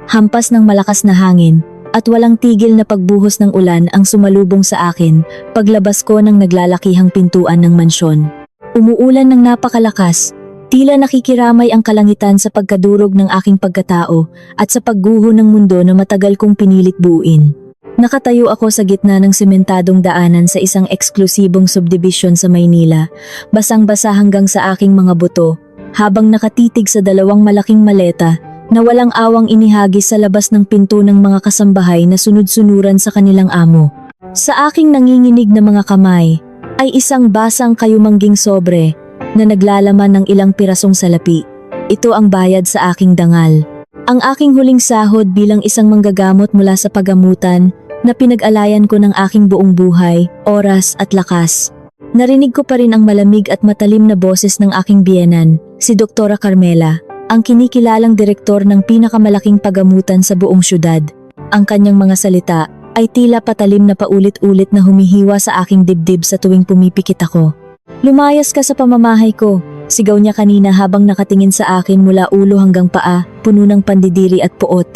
Hampas ng malakas na hangin at walang tigil na pagbuhos ng ulan ang sumalubong sa akin paglabas ko ng naglalakihang pintuan ng mansyon. Umuulan ng napakalakas, tila nakikiramay ang kalangitan sa pagkadurog ng aking pagkatao at sa pagguho ng mundo na matagal kong pinilit buuin. Nakatayo ako sa gitna ng sementadong daanan sa isang eksklusibong subdivision sa Maynila, basang-basa hanggang sa aking mga buto, habang nakatitig sa dalawang malaking maleta na walang awang inihagis sa labas ng pinto ng mga kasambahay na sunod-sunuran sa kanilang amo. Sa aking nanginginig na mga kamay ay isang basang kayumangging sobre na naglalaman ng ilang pirasong salapi. Ito ang bayad sa aking dangal. Ang aking huling sahod bilang isang manggagamot mula sa pagamutan na pinag-alayan ko ng aking buong buhay, oras at lakas. Narinig ko pa rin ang malamig at matalim na boses ng aking biyenan, si Doktora Carmela, ang kinikilalang direktor ng pinakamalaking pagamutan sa buong syudad. Ang kanyang mga salita ay tila patalim na paulit-ulit na humihiwa sa aking dibdib sa tuwing pumipikit ako. "Lumayas ka sa pamamahay ko," sigaw niya kanina habang nakatingin sa akin mula ulo hanggang paa, puno ng pandidiri at puot.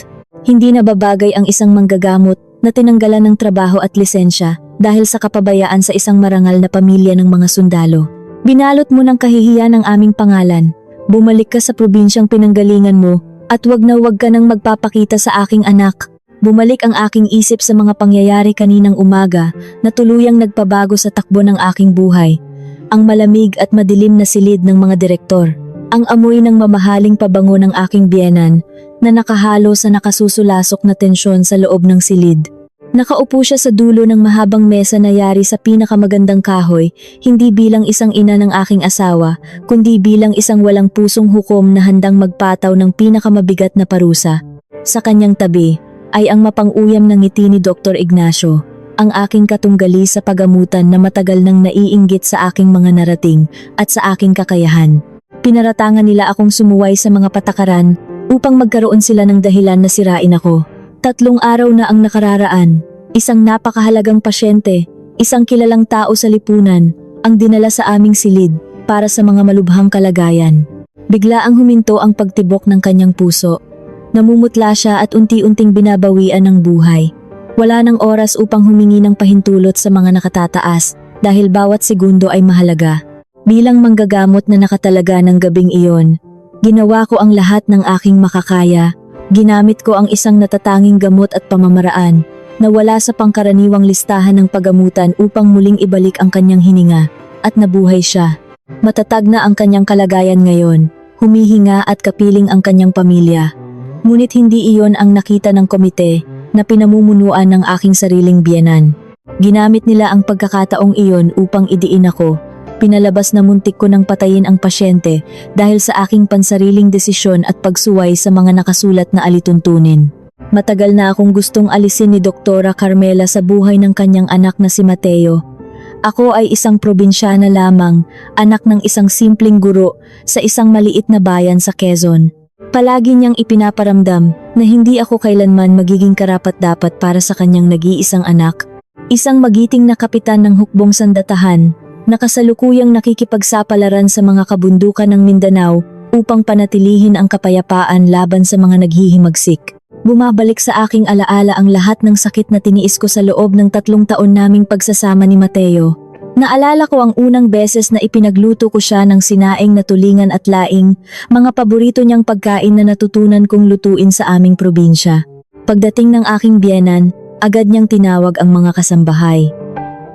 Hindi nababagay ang isang manggagamot na tinanggalan ng trabaho at lisensya dahil sa kapabayaan sa isang marangal na pamilya ng mga sundalo. "Binalot mo ng kahihiyan ang aming pangalan. Bumalik ka sa probinsyang pinanggalingan mo at wag na wag ka nang magpapakita sa aking anak." Bumalik ang aking isip sa mga pangyayari kaninang umaga na tuluyang nagpabago sa takbo ng aking buhay. Ang malamig at madilim na silid ng mga direktor. Ang amoy ng mamahaling pabango ng aking biyenan na nakahalo sa nakasusulasok na tensyon sa loob ng silid. Nakaupo siya sa dulo ng mahabang mesa na yari sa pinakamagandang kahoy, hindi bilang isang ina ng aking asawa, kundi bilang isang walang pusong hukom na handang magpataw ng pinakamabigat na parusa. Sa kanyang tabi ay ang mapang-uyam ng ngiti ni Dr. Ignacio, ang aking katunggali sa pagamutan na matagal nang naiinggit sa aking mga narating at sa aking kakayahan. Pinaratangan nila akong sumuway sa mga patakaran upang magkaroon sila ng dahilan na sirain ako. 3 araw na ang nakararaan, isang napakahalagang pasyente, isang kilalang tao sa lipunan, ang dinala sa aming silid para sa mga malubhang kalagayan. Bigla ang huminto ang pagtibok ng kanyang puso. Namumutla siya at unti-unting binabawian ng buhay. Wala nang oras upang humingi ng pahintulot sa mga nakatataas dahil bawat segundo ay mahalaga. Bilang manggagamot na nakatalaga ng gabing iyon, ginawa ko ang lahat ng aking makakaya. Ginamit ko ang isang natatanging gamot at pamamaraan na wala sa pangkaraniwang listahan ng pagamutan upang muling ibalik ang kanyang hininga, at nabuhay siya. Matatag na ang kanyang kalagayan ngayon, humihinga at kapiling ang kanyang pamilya. Ngunit hindi iyon ang nakita ng komite na pinamumunuan ng aking sariling biyenan. Ginamit nila ang pagkakataong iyon upang idiin ako. Pinalabas na muntik ko nang patayin ang pasyente dahil sa aking pansariling desisyon at pagsuway sa mga nakasulat na alituntunin. Matagal na akong gustong alisin ni Doktora Carmela sa buhay ng kanyang anak na si Mateo. Ako ay isang probinsyana lamang, anak ng isang simpleng guro sa isang maliit na bayan sa Quezon. Palagi niyang ipinaparamdam na hindi ako kailanman magiging karapat-dapat para sa kanyang nag-iisang anak. Isang magiting na kapitan ng hukbong sandatahan na kasalukuyang nakikipagsapalaran sa mga kabundukan ng Mindanao upang panatilihin ang kapayapaan laban sa mga naghihimagsik. Bumabalik sa aking alaala ang lahat ng sakit na tiniis ko sa loob ng 3 taon naming pagsasama ni Mateo. Naalala ko ang unang beses na ipinagluto ko siya ng sinaing na tulingan at laing, mga paborito niyang pagkain na natutunan kong lutuin sa aming probinsya. Pagdating ng aking biyenan, agad niyang tinawag ang mga kasambahay.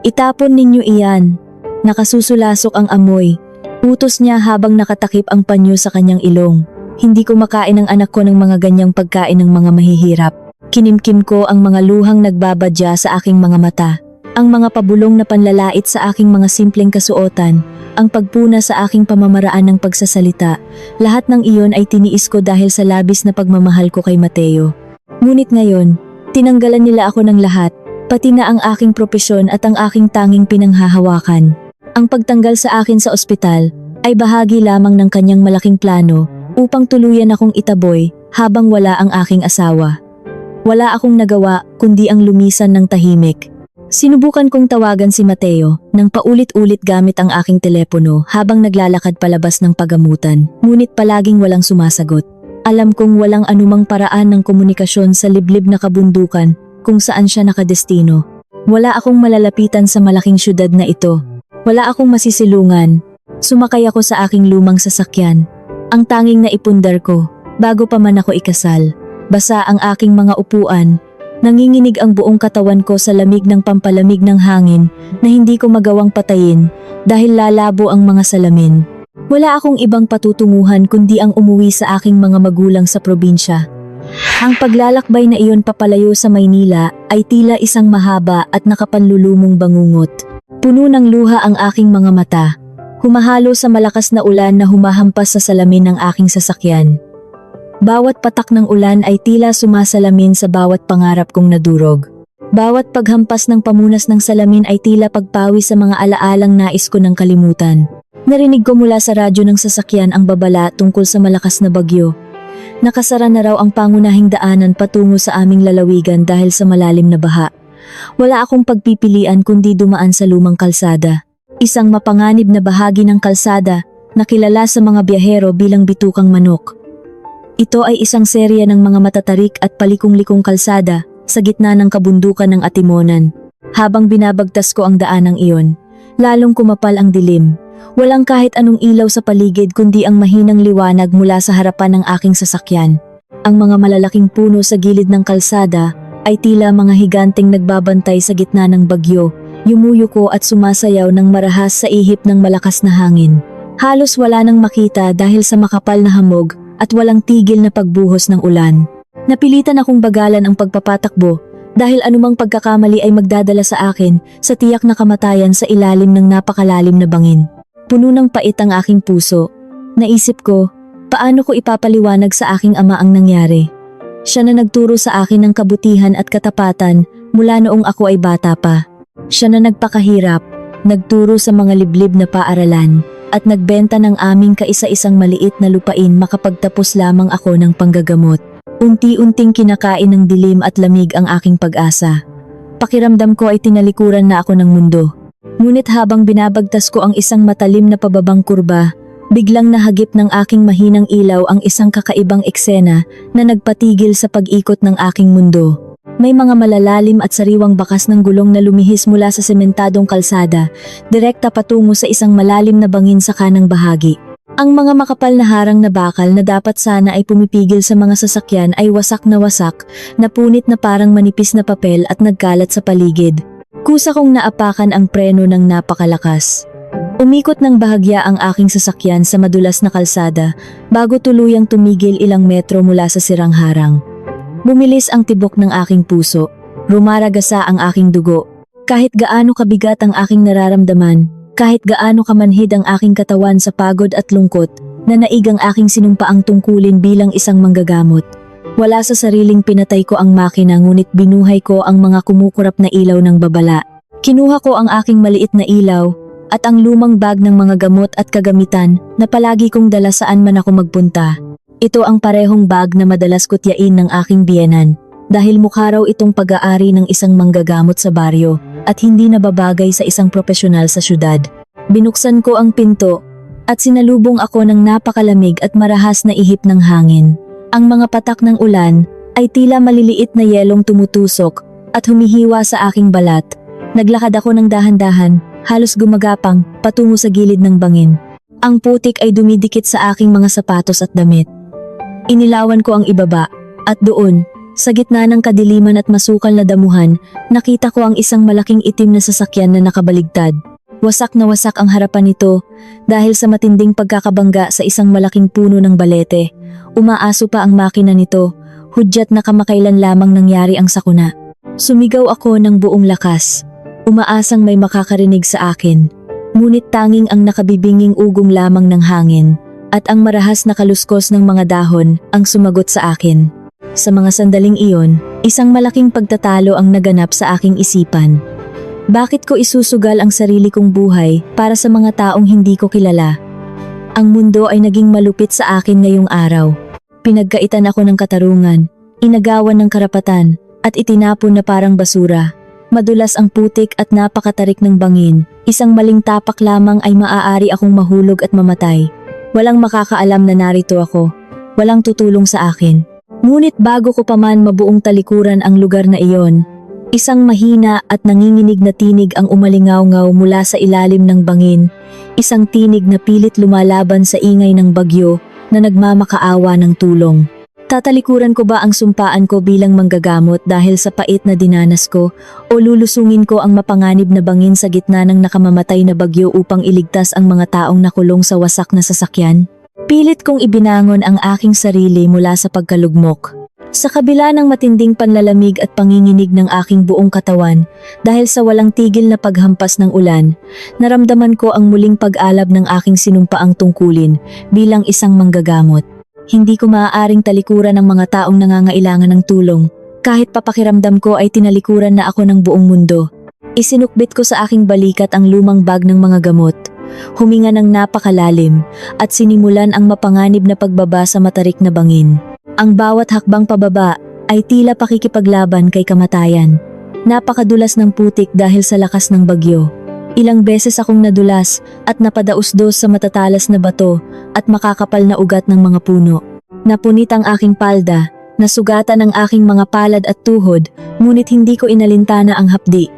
"Itapon ninyo iyan." Nakasusulasok ang amoy. Utos niya habang nakatakip ang panyo sa kanyang ilong. Hindi ko makain ang anak ko ng mga ganyang pagkain ng mga mahihirap. Kinimkim ko ang mga luhang nagbabadya sa aking mga mata. Ang mga pabulong na panlalait sa aking mga simpleng kasuotan, ang pagpuna sa aking pamamaraan ng pagsasalita, lahat ng iyon ay tiniis ko dahil sa labis na pagmamahal ko kay Mateo. Ngunit ngayon, tinanggalan nila ako ng lahat, pati na ang aking propesyon at ang aking tanging pinanghahawakan. Ang pagtanggal sa akin sa ospital ay bahagi lamang ng kanyang malaking plano upang tuluyan akong itaboy habang wala ang aking asawa. Wala akong nagawa kundi ang lumisan ng tahimik. Sinubukan kong tawagan si Mateo nang paulit-ulit gamit ang aking telepono habang naglalakad palabas ng pagamutan, ngunit palaging walang sumasagot. Alam kong walang anumang paraan ng komunikasyon sa liblib na kabundukan kung saan siya nakadestino. Wala akong malalapitan sa malaking syudad na ito. Wala akong masisilungan. Sumakay ako sa aking lumang sasakyan. Ang tanging naipundar ko, bago pa man ako ikasal. Basa ang aking mga upuan. Nanginginig ang buong katawan ko sa lamig ng pampalamig ng hangin na hindi ko magawang patayin dahil lalabo ang mga salamin. Wala akong ibang patutunguhan kundi ang umuwi sa aking mga magulang sa probinsya. Ang paglalakbay na iyon papalayo sa Maynila ay tila isang mahaba at nakapanlulumong bangungot. Puno ng luha ang aking mga mata. Humahalo sa malakas na ulan na humahampas sa salamin ng aking sasakyan. Bawat patak ng ulan ay tila sumasalamin sa bawat pangarap kong nadurog. Bawat paghampas ng pamunas ng salamin ay tila pagpawi sa mga alaalang nais ko ng kalimutan. Narinig ko mula sa radyo ng sasakyan ang babala tungkol sa malakas na bagyo. Nakasara na raw ang pangunahing daanan patungo sa aming lalawigan dahil sa malalim na baha. Wala akong pagpipilian kundi dumaan sa lumang kalsada. Isang mapanganib na bahagi ng kalsada na kilala sa mga biyahero bilang bitukang manok. Ito ay isang serya ng mga matatarik at palikong-likong kalsada sa gitna ng kabundukan ng Atimonan. Habang binabagtas ko ang daanang iyon, lalong kumapal ang dilim. Walang kahit anong ilaw sa paligid kundi ang mahinang liwanag mula sa harapan ng aking sasakyan. Ang mga malalaking puno sa gilid ng kalsada ay tila mga higanteng nagbabantay sa gitna ng bagyo, yumuyuko at sumasayaw ng marahas sa ihip ng malakas na hangin. Halos wala nang makita dahil sa makapal na hamog at walang tigil na pagbuhos ng ulan. Napilitan akong bagalan ang pagpapatakbo dahil anumang pagkakamali ay magdadala sa akin sa tiyak na kamatayan sa ilalim ng napakalalim na bangin. Puno ng pait ang aking puso. Naisip ko, paano ko ipapaliwanag sa aking ama ang nangyari? Siya na nagturo sa akin ng kabutihan at katapatan mula noong ako ay bata pa. Siya na nagpakahirap, nagturo sa mga liblib na paaralan, at nagbenta ng aming kaisa-isang maliit na lupain makapagtapos lamang ako ng panggagamot. Unti-unting kinakain ng dilim at lamig ang aking pag-asa. Pakiramdam ko ay tinalikuran na ako ng mundo. Ngunit habang binabagtas ko ang isang matalim na pababang kurba, biglang nahagip ng aking mahinang ilaw ang isang kakaibang eksena na nagpatigil sa pag-ikot ng aking mundo. May mga malalalim at sariwang bakas ng gulong na lumihis mula sa sementadong kalsada, direkta patungo sa isang malalim na bangin sa kanang bahagi. Ang mga makapal na harang na bakal na dapat sana ay pumipigil sa mga sasakyan ay wasak, napunit na parang manipis na papel at nagkalat sa paligid. Kusa kong naapakan ang preno ng napakalakas. Umikot ng bahagya ang aking sasakyan sa madulas na kalsada bago tuluyang tumigil ilang metro mula sa sirang harang. Bumilis ang tibok ng aking puso, rumaragasa ang aking dugo. Kahit gaano kabigat ang aking nararamdaman, kahit gaano kamanhid ang aking katawan sa pagod at lungkot, nanaig ang aking sinumpaang tungkulin bilang isang manggagamot. Wala sa sariling pinatay ko ang makina ngunit binuhay ko ang mga kumukurap na ilaw ng babala. Kinuha ko ang aking maliit na ilaw at ang lumang bag ng mga gamot at kagamitan na palagi kong dala saan man ako magpunta. Ito ang parehong bag na madalas kutyain ng aking biyenan dahil mukha raw itong pag-aari ng isang manggagamot sa baryo at hindi nababagay sa isang profesional sa syudad. Binuksan ko ang pinto at sinalubong ako ng napakalamig at marahas na ihip ng hangin. Ang mga patak ng ulan ay tila maliliit na yelong tumutusok at humihiwa sa aking balat. Naglakad ako ng dahan-dahan, halos gumagapang patungo sa gilid ng bangin. Ang putik ay dumidikit sa aking mga sapatos at damit. Inilawan ko ang ibaba, at doon, sa gitna ng kadiliman at masukal na damuhan, nakita ko ang isang malaking itim na sasakyan na nakabaligtad. Wasak na wasak ang harapan nito dahil sa matinding pagkakabangga sa isang malaking puno ng balete. Umaaso pa ang makina nito, hudyat na kamakailan lamang nangyari ang sakuna. Sumigaw ako ng buong lakas, umaasang may makakarinig sa akin. Ngunit tanging ang nakabibinging ugong lamang ng hangin at ang marahas na kaluskos ng mga dahon ang sumagot sa akin. Sa mga sandaling iyon, isang malaking pagtatalo ang naganap sa aking isipan. Bakit ko isusugal ang sarili kong buhay para sa mga taong hindi ko kilala? Ang mundo ay naging malupit sa akin ngayong araw. Pinagkaitan ako ng katarungan, inagawan ng karapatan, at itinapon na parang basura. Madulas ang putik at napakatarik ng bangin. Isang maling tapak lamang ay maaari akong mahulog at mamatay. Walang makakaalam na narito ako. walang tutulong sa akin. Ngunit bago ko pa man mabuong talikuran ang lugar na iyon, isang mahina at nanginginig na tinig ang umalingaw-ngaw mula sa ilalim ng bangin, isang tinig na pilit lumalaban sa ingay ng bagyo na nagmamakaawa ng tulong. Tatalikuran ko ba ang sumpaan ko bilang manggagamot dahil sa pait na dinanas ko o lulusungin ko ang mapanganib na bangin sa gitna ng nakamamatay na bagyo upang iligtas ang mga taong nakulong sa wasak na sasakyan? Pilit kong ibinangon ang aking sarili mula sa pagkalugmok. Sa kabila ng matinding panlalamig at panginginig ng aking buong katawan dahil sa walang tigil na paghampas ng ulan, naramdaman ko ang muling pag-alab ng aking sinumpaang tungkulin bilang isang manggagamot. Hindi ko maaaring talikuran ang mga taong nangangailangan ng tulong. Kahit papakiramdam ko ay tinalikuran na ako ng buong mundo. Isinukbit ko sa aking balikat ang lumang bag ng mga gamot. Huminga ng napakalalim at sinimulan ang mapanganib na pagbaba sa matarik na bangin. Ang bawat hakbang pababa ay tila pakikipaglaban kay kamatayan. Napakadulas ng putik dahil sa lakas ng bagyo. Ilang beses akong nadulas at napadausdos sa matatalas na bato at makakapal na ugat ng mga puno. Napunit ang aking palda, nasugatan ang aking mga palad at tuhod, ngunit hindi ko inalintana ang hapdi.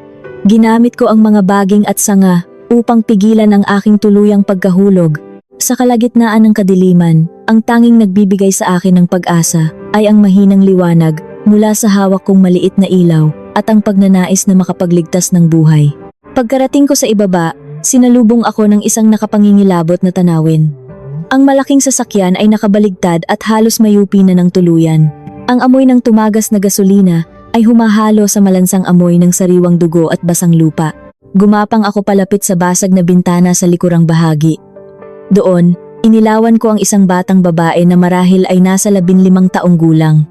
Ginamit ko ang mga baging at sanga upang pigilan ang aking tuluyang pagkahulog. Sa kalagitnaan ng kadiliman, ang tanging nagbibigay sa akin ng pag-asa ay ang mahinang liwanag mula sa hawak kong maliit na ilaw at ang pagnanais na makapagligtas ng buhay. Pagkarating ko sa ibaba, sinalubong ako ng isang nakapangingilabot na tanawin. Ang malaking sasakyan ay nakabaligtad at halos mayupi na ng tuluyan. Ang amoy ng tumagas na gasolina ay humahalo sa malansang amoy ng sariwang dugo at basang lupa. Gumapang ako palapit sa basag na bintana sa likurang bahagi. Doon, inilawan ko ang isang batang babae na marahil ay nasa 15 taong gulang.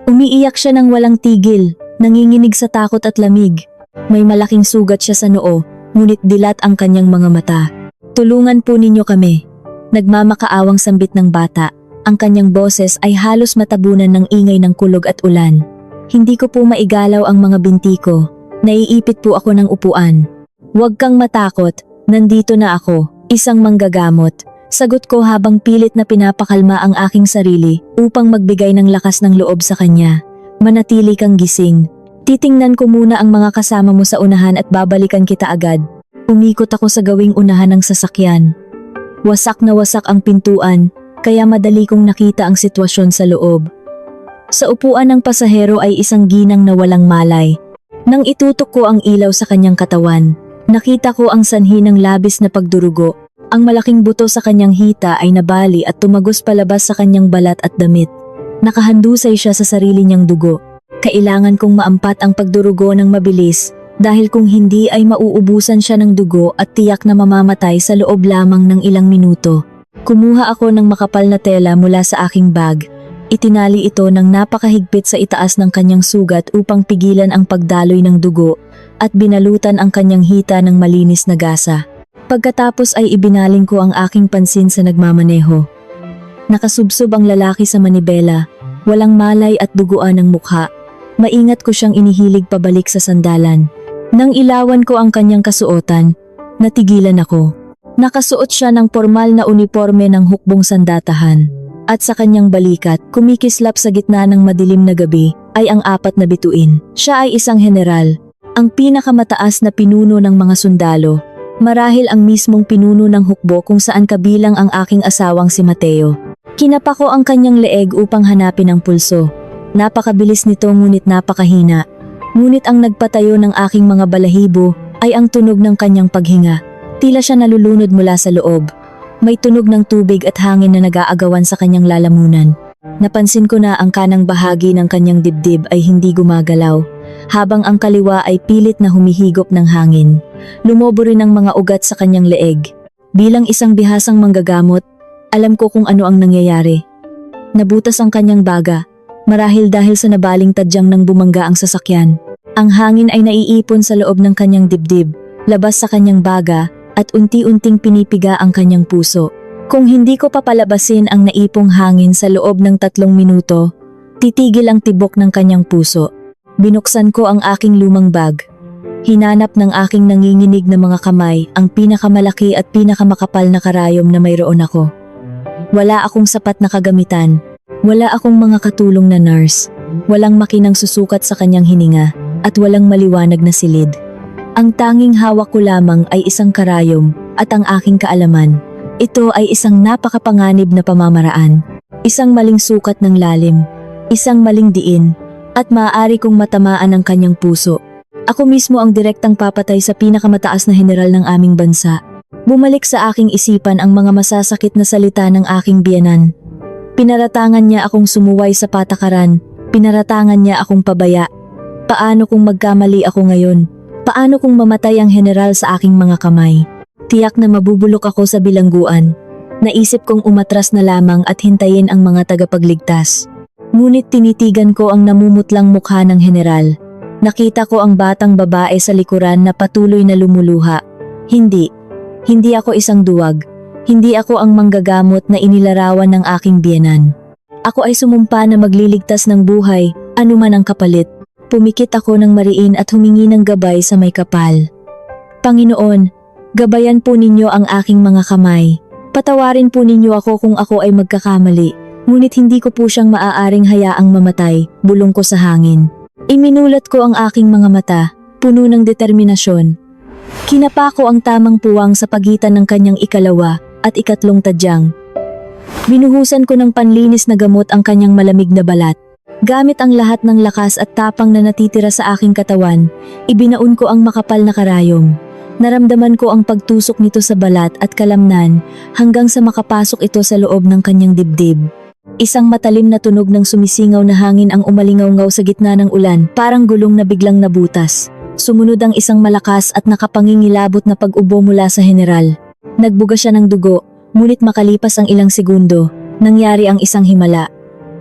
Umiiyak siya ng walang tigil, nanginginig sa takot at lamig. May malaking sugat siya sa noo, ngunit dilat ang kanyang mga mata. "Tulungan po ninyo kami." Nagmamakaawang sambit ng bata. Ang kanyang boses ay halos matabunan ng ingay ng kulog at ulan. Hindi ko po maigalaw ang mga binti ko. Naiipit po ako ng upuan. "Huwag kang matakot, nandito na ako, isang manggagamot." Sagot ko habang pilit na pinapakalma ang aking sarili upang magbigay ng lakas ng loob sa kanya. "Manatili kang gising. Titingnan ko muna ang mga kasama mo sa unahan at babalikan kita agad." Umikot ako sa gawing unahan ng sasakyan. Wasak na wasak ang pintuan, kaya madali kong nakita ang sitwasyon sa loob. Sa upuan ng pasahero ay isang ginang na walang malay. Nang itutok ko ang ilaw sa kanyang katawan, nakita ko ang sanhi ng labis na pagdurugo. Ang malaking buto sa kanyang hita ay nabali at tumagos palabas sa kanyang balat at damit. Nakahandusay siya sa sarili niyang dugo. Kailangan kong maampat ang pagdurugo ng mabilis dahil kung hindi ay mauubusan siya ng dugo at tiyak na mamamatay sa loob lamang ng ilang minuto. Kumuha ako ng makapal na tela mula sa aking bag. Itinali ito ng napakahigpit sa itaas ng kanyang sugat upang pigilan ang pagdaloy ng dugo at binalutan ang kanyang hita ng malinis na gasa. Pagkatapos ay ibinaling ko ang aking pansin sa nagmamaneho. Nakasubsob ang lalaki sa manibela, walang malay at duguan ng mukha. Maingat ko siyang inihilig pabalik sa sandalan. Nang ilawan ko ang kanyang kasuotan, natigilan ako. Nakasuot siya ng formal na uniforme ng hukbong sandatahan. At sa kanyang balikat, kumikislap sa gitna ng madilim na gabi, ay ang 4 na bituin. Siya ay isang general, ang pinakamataas na pinuno ng mga sundalo. Marahil ang mismong pinuno ng hukbo kung saan kabilang ang aking asawang si Mateo. Kinapa ko ang kanyang leeg upang hanapin ang pulso. Napakabilis nito ngunit napakahina. Ngunit ang nagpatayo ng aking mga balahibo ay ang tunog ng kanyang paghinga. Tila siya nalulunod mula sa loob. May tunog ng tubig at hangin na nag-aagawan sa kanyang lalamunan. Napansin ko na ang kanang bahagi ng kanyang dibdib ay hindi gumagalaw, habang ang kaliwa ay pilit na humihigop ng hangin. Lumobo rin ang mga ugat sa kanyang leeg. Bilang isang bihasang manggagamot, alam ko kung ano ang nangyayari. Nabutas ang kanyang baga, marahil dahil sa nabaling tadyang nang bumangga ang sasakyan. Ang hangin ay naiipon sa loob ng kanyang dibdib, labas sa kanyang baga, at unti-unting pinipiga ang kanyang puso. Kung hindi ko papalabasin ang naipong hangin sa loob ng 3 minuto, titigil ang tibok ng kanyang puso. Binuksan ko ang aking lumang bag. Hinanap ng aking nanginginig na mga kamay ang pinakamalaki at pinakamakapal na karayom na mayroon ako. Wala akong sapat na kagamitan. Wala akong mga katulong na nurse. Walang makinang susukat sa kanyang hininga at walang maliwanag na silid. Ang tanging hawak ko lamang ay isang karayom at ang aking kaalaman. Ito ay isang napakapanganib na pamamaraan. Isang maling sukat ng lalim. Isang maling diin. At maaari kong matamaan ang kanyang puso. Ako mismo ang direktang papatay sa pinakamataas na general ng aming bansa. Bumalik sa aking isipan ang mga masasakit na salita ng aking biyenan. Pinaratangan niya akong sumuway sa patakaran. Pinaratangan niya akong pabaya. Paano kung magkamali ako ngayon? Paano kung mamatay ang general sa aking mga kamay? Tiyak na mabubulok ako sa bilangguan. Naisip kong umatras na lamang at hintayin ang mga tagapagligtas. Ngunit tinitigan ko ang namumutlang mukha ng general. Nakita ko ang batang babae sa likuran na patuloy na lumuluha. Hindi ako isang duwag. Hindi ako ang manggagamot na inilarawan ng aking biyenan. Ako ay sumumpa na magliligtas ng buhay, anuman ang kapalit. Pumikit ako ng mariin at humingi ng gabay sa may kapal. Panginoon, gabayan po ninyo ang aking mga kamay. Patawarin po ninyo ako kung ako ay magkakamali. Ngunit hindi ko po siyang maaaring hayaang mamatay, bulong ko sa hangin. Iminulat ko ang aking mga mata, puno ng determinasyon. Kinapa ko ang tamang puwang sa pagitan ng kanyang ikalawa at ikatlong tadyang. Binuhusan ko ng panlinis na gamot ang kanyang malamig na balat. Gamit ang lahat ng lakas at tapang na natitira sa aking katawan, ibinaon ko ang makapal na karayom. Naramdaman ko ang pagtusok nito sa balat at kalamnan hanggang sa makapasok ito sa loob ng kanyang dibdib. Isang matalim na tunog ng sumisingaw na hangin ang umalingaw-ngaw sa gitna ng ulan, parang gulong na biglang nabutas. Sumunod ang isang malakas at nakapangingilabot na pag-ubo mula sa general. Nagbuga siya ng dugo, ngunit makalipas ang ilang segundo, nangyari ang isang himala.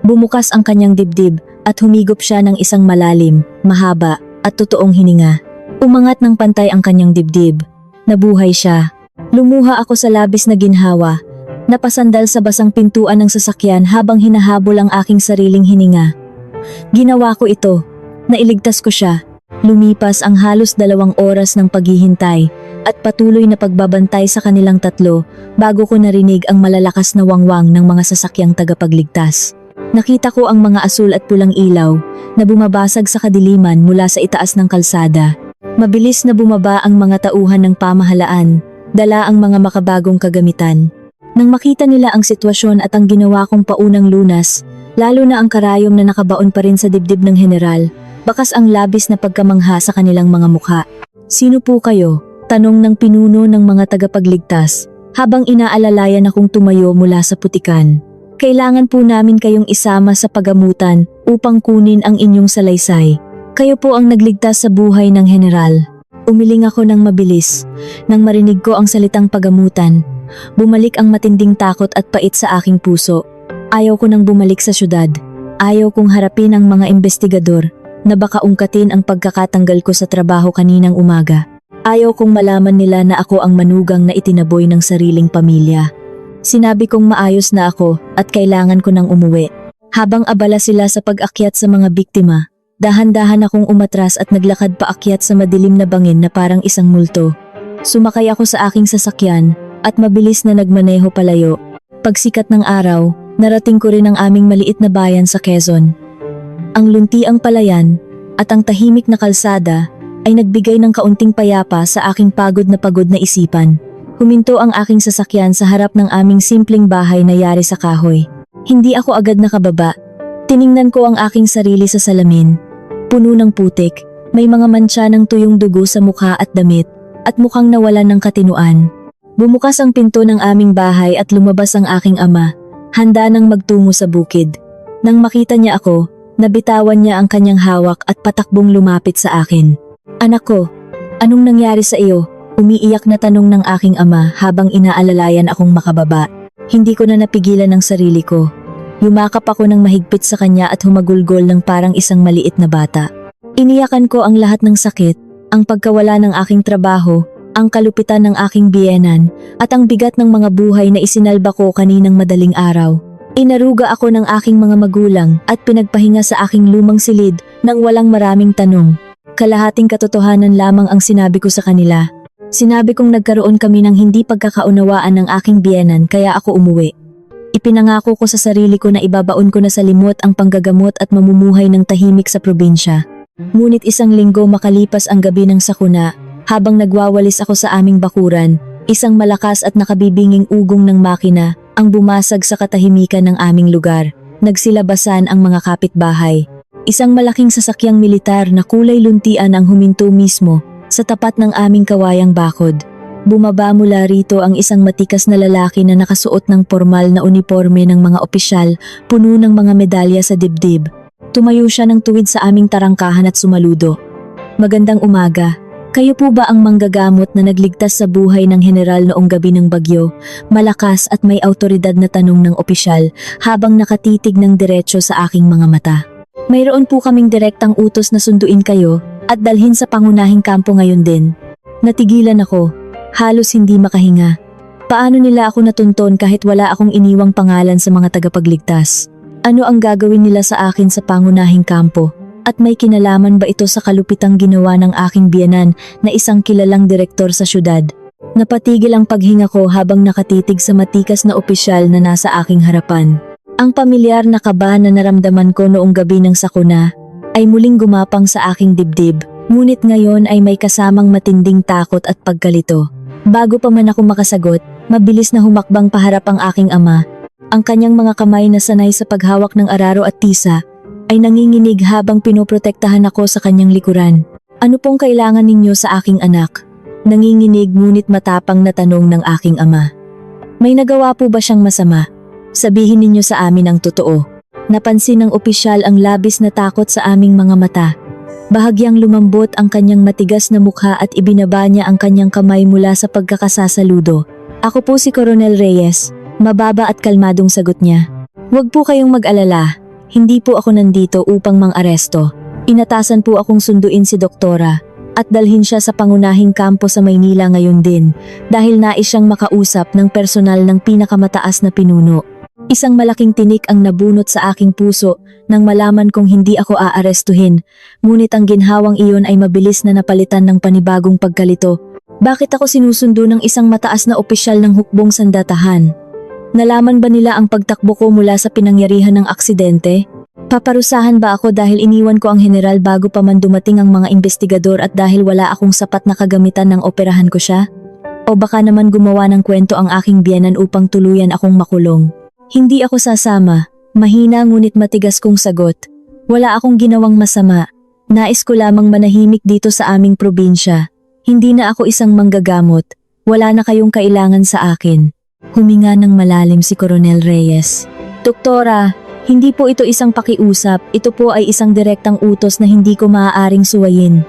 Bumukas ang kanyang dibdib at humigop siya ng isang malalim, mahaba at totoong hininga. Umangat ng pantay ang kanyang dibdib. Nabuhay siya. Lumuha ako sa labis na ginhawa. Napasandal sa basang pintuan ng sasakyan habang hinahabol ang aking sariling hininga. Ginawa ko ito. Nailigtas ko siya. Lumipas ang halos 2 oras ng paghihintay at patuloy na pagbabantay sa kanilang tatlo bago ko narinig ang malalakas na wangwang ng mga sasakyang tagapagligtas. Nakita ko ang mga asul at pulang ilaw na bumabasag sa kadiliman mula sa itaas ng kalsada. Mabilis na bumaba ang mga tauhan ng pamahalaan, dala ang mga makabagong kagamitan. Nang makita nila ang sitwasyon at ang ginawa kong paunang lunas, lalo na ang karayom na nakabaon pa rin sa dibdib ng general, bakas ang labis na pagkamangha sa kanilang mga mukha. Sino po kayo? Tanong ng pinuno ng mga tagapagligtas, habang inaalalayan akong tumayo mula sa putikan. Kailangan po namin kayong isama sa pagamutan upang kunin ang inyong salaysay. Kayo po ang nagligtas sa buhay ng general. Umiling ako ng mabilis. Nang marinig ko ang salitang pagamutan, bumalik ang matinding takot at pait sa aking puso. Ayaw ko nang bumalik sa syudad. Ayaw kong harapin ang mga investigador na baka ungkatin ang pagkakatanggal ko sa trabaho kaninang umaga. Ayaw kong malaman nila na ako ang manugang na itinaboy ng sariling pamilya. Sinabi kong maayos na ako at kailangan ko nang umuwi. Habang abala sila sa pag-akyat sa mga biktima, dahan-dahan akong umatras at naglakad paakyat sa madilim na bangin na parang isang multo. Sumakay ako sa aking sasakyan at mabilis na nagmaneho palayo. Pagsikat ng araw, narating ko rin ang aming maliit na bayan sa Quezon. Ang luntiang palayan at ang tahimik na kalsada ay nagbigay ng kaunting payapa sa aking pagod na isipan. Huminto ang aking sasakyan sa harap ng aming simpleng bahay na yari sa kahoy. Hindi ako agad nakababa. Tiningnan ko ang aking sarili sa salamin. Puno ng putik, may mga mantsa ng tuyong dugo sa mukha at damit, at mukhang nawalan ng katinuan. Bumukas ang pinto ng aming bahay at lumabas ang aking ama, handa nang magtungo sa bukid. Nang makita niya ako, nabitawan niya ang kanyang hawak at patakbong lumapit sa akin. Anak ko, anong nangyari sa iyo? Umiiyak na tanong ng aking ama habang inaalalayan akong makababa. Hindi ko na napigilan ang sarili ko. Yumakap ako ng mahigpit sa kanya at humagulgol ng parang isang maliit na bata. Iniyakan ko ang lahat ng sakit, ang pagkawala ng aking trabaho, ang kalupitan ng aking biyenan, at ang bigat ng mga buhay na isinalba ko kaninang madaling araw. Inaruga ako ng aking mga magulang at pinagpahinga sa aking lumang silid nang walang maraming tanong. Kalahating katotohanan lamang ang sinabi ko sa kanila. Sinabi kong nagkaroon kami ng hindi pagkakaunawaan ng aking biyenan kaya ako umuwi. Ipinangako ko sa sarili ko na ibabaon ko na sa limot ang panggagamot at mamumuhay ng tahimik sa probinsya. Ngunit isang linggo makalipas ang gabi ng sakuna, habang nagwawalis ako sa aming bakuran, isang malakas at nakabibinging ugong ng makina ang bumasag sa katahimikan ng aming lugar. Nagsilabasan ang mga kapitbahay. Isang malaking sasakyang militar na kulay luntian ang huminto mismo sa tapat ng aming kawayang bakod. Bumaba mula rito ang isang matikas na lalaki na nakasuot ng formal na uniforme ng mga opisyal, puno ng mga medalya sa dibdib. Tumayo siya ng tuwid sa aming tarangkahan at sumaludo. "Magandang umaga. Kayo po ba ang manggagamot na nagligtas sa buhay ng general noong gabi ng bagyo?" Malakas at may awtoridad na tanong ng opisyal habang nakatitig ng diretso sa aking mga mata. "Mayroon po kaming direktang utos na sunduin kayo at dalhin sa pangunahing kampo ngayon din." Natigilan ako, halos hindi makahinga. Paano nila ako natunton kahit wala akong iniwang pangalan sa mga tagapagligtas? Ano ang gagawin nila sa akin sa pangunahing kampo? At may kinalaman ba ito sa kalupitang ginawa ng aking biyenan na isang kilalang direktor sa syudad? Napatigil ang paghinga ko habang nakatitig sa matikas na opisyal na nasa aking harapan. Ang pamilyar na kaba na naramdaman ko noong gabi ng sakuna ay muling gumapang sa aking dibdib, ngunit ngayon ay may kasamang matinding takot at pagkalito. Bago pa man ako makasagot, mabilis na humakbang paharap ang aking ama. Ang kanyang mga kamay na sanay sa paghawak ng araro at tisa ay nanginginig habang pinoprotektahan ako sa kanyang likuran. "Ano pong kailangan ninyo sa aking anak?" Nanginginig ngunit matapang na tanong ng aking ama. "May nagawa po ba siyang masama? Sabihin ninyo sa amin ang totoo." Napansin ng opisyal ang labis na takot sa aming mga mata. Bahagyang lumambot ang kanyang matigas na mukha at ibinaba niya ang kanyang kamay mula sa pagkakasasaludo. "Ako po si Coronel Reyes." Mababa at kalmadong sagot niya. "Huwag po kayong mag-alala. Hindi po ako nandito upang mang-aresto. Inatasan po akong sunduin si Doktora at dalhin siya sa pangunahing kampo sa Maynila ngayon din dahil nais siyang makausap ng personal ng pinakamataas na pinuno." Isang malaking tinik ang nabunot sa aking puso nang malaman kong hindi ako aarestuhin, ngunit ang ginhawang iyon ay mabilis na napalitan ng panibagong pagkalito. Bakit ako sinusundo ng isang mataas na opisyal ng hukbong sandatahan? Nalaman ba nila ang pagtakbo ko mula sa pinangyarihan ng aksidente? Paparusahan ba ako dahil iniwan ko ang general bago pa man dumating ang mga investigador at dahil wala akong sapat na kagamitan ng operahan ko siya? O baka naman gumawa ng kwento ang aking biyenan upang tuluyan akong makulong? Hindi ako sasama. Mahina ngunit matigas kong sagot. Wala akong ginawang masama. Nais ko lamang manahimik dito sa aming probinsya. Hindi na ako isang manggagamot. Wala na kayong kailangan sa akin. Huminga ng malalim si Coronel Reyes. "Doktora, hindi po ito isang pakiusap. Ito po ay isang direktang utos na hindi ko maaaring suwayin.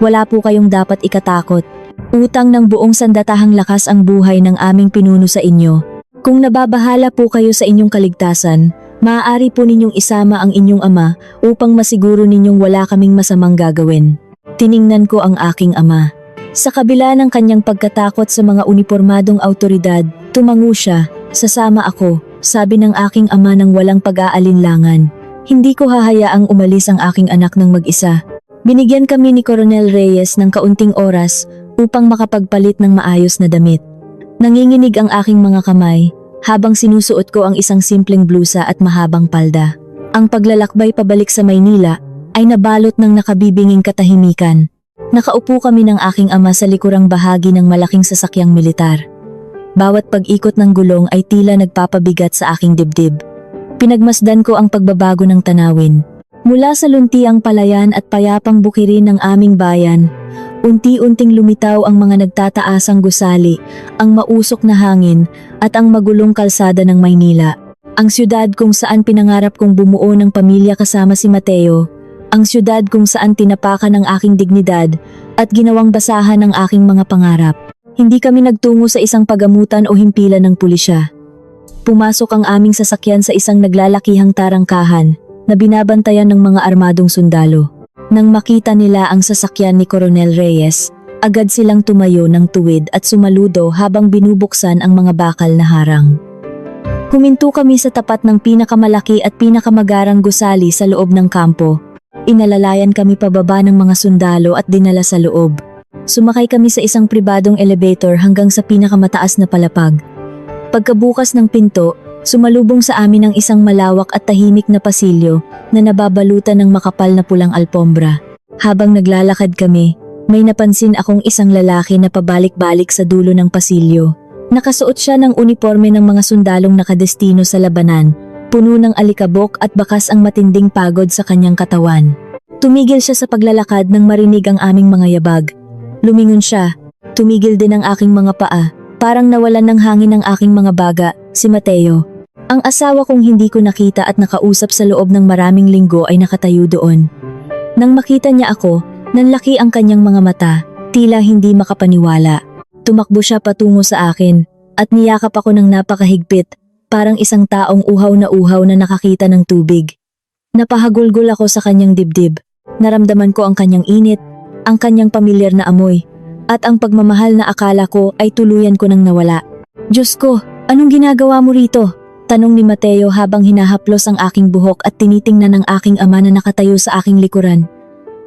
Wala po kayong dapat ikatakot. Utang ng buong sandatahang lakas ang buhay ng aming pinuno sa inyo. Kung nababahala po kayo sa inyong kaligtasan, maaari po ninyong isama ang inyong ama upang masiguro ninyong wala kaming masamang gagawin." Tiningnan ko ang aking ama. Sa kabila ng kanyang pagkatakot sa mga unipormadong awtoridad, tumango siya. "Sasama ako," sabi ng aking ama ng walang pag-aalinlangan. "Hindi ko hahayaang umalis ang aking anak ng mag-isa." Binigyan kami ni Coronel Reyes ng kaunting oras upang makapagpalit ng maayos na damit. Nanginginig ang aking mga kamay habang sinusuot ko ang isang simpleng blusa at mahabang palda. Ang paglalakbay pabalik sa Maynila ay nabalot ng nakabibinging katahimikan. Nakaupo kami ng aking ama sa likurang bahagi ng malaking sasakyang militar. Bawat pag-ikot ng gulong ay tila nagpapabigat sa aking dibdib. Pinagmasdan ko ang pagbabago ng tanawin. Mula sa luntiang palayan at payapang bukirin ng aming bayan, unti-unting lumitaw ang mga nagtataasang gusali, ang mausok na hangin, at ang magulong kalsada ng Maynila. Ang siyudad kung saan pinangarap kong bumuo ng pamilya kasama si Mateo. Ang siyudad kung saan tinapakan ang aking dignidad at ginawang basahan ang aking mga pangarap. Hindi kami nagtungo sa isang pagamutan o himpilan ng pulisya. Pumasok ang aming sasakyan sa isang naglalakihang tarangkahan na binabantayan ng mga armadong sundalo. Nang makita nila ang sasakyan ni Coronel Reyes, agad silang tumayo ng tuwid at sumaludo habang binubuksan ang mga bakal na harang. Huminto kami sa tapat ng pinakamalaki at pinakamagarang gusali sa loob ng kampo. Inalalayan kami pababa ng mga sundalo at dinala sa loob. Sumakay kami sa isang pribadong elevator hanggang sa pinakamataas na palapag. Pagkabukas ng pinto, Sumalubong sa amin ang isang malawak at tahimik na pasilyo na nababalutan ng makapal na pulang alpombra. Habang naglalakad kami, may napansin akong isang lalaki na pabalik-balik sa dulo ng pasilyo. Nakasuot siya ng uniforme ng mga sundalong nakadestino sa labanan, puno ng alikabok at bakas ang matinding pagod sa kanyang katawan. Tumigil siya sa paglalakad nang marinig ang aming mga yabag. Lumingon siya. Tumigil din ang aking mga paa. Parang nawalan ng hangin ang aking mga baga, si Mateo. Ang asawa kong hindi ko nakita at nakausap sa loob ng maraming linggo ay nakatayo doon. Nang makita niya ako, nanlaki ang kanyang mga mata, tila hindi makapaniwala. Tumakbo siya patungo sa akin at niyakap ako ng napakahigpit, parang isang taong uhaw na nakakita ng tubig. Napahagulgol ako sa kanyang dibdib. Naramdaman ko ang kanyang init, ang kanyang pamilyar na amoy, at ang pagmamahal na akala ko ay tuluyan ko nang nawala. Diyos ko, anong ginagawa mo rito? Tanong ni Mateo habang hinahaplos ang aking buhok at tinitingnan ng aking ama na nakatayo sa aking likuran.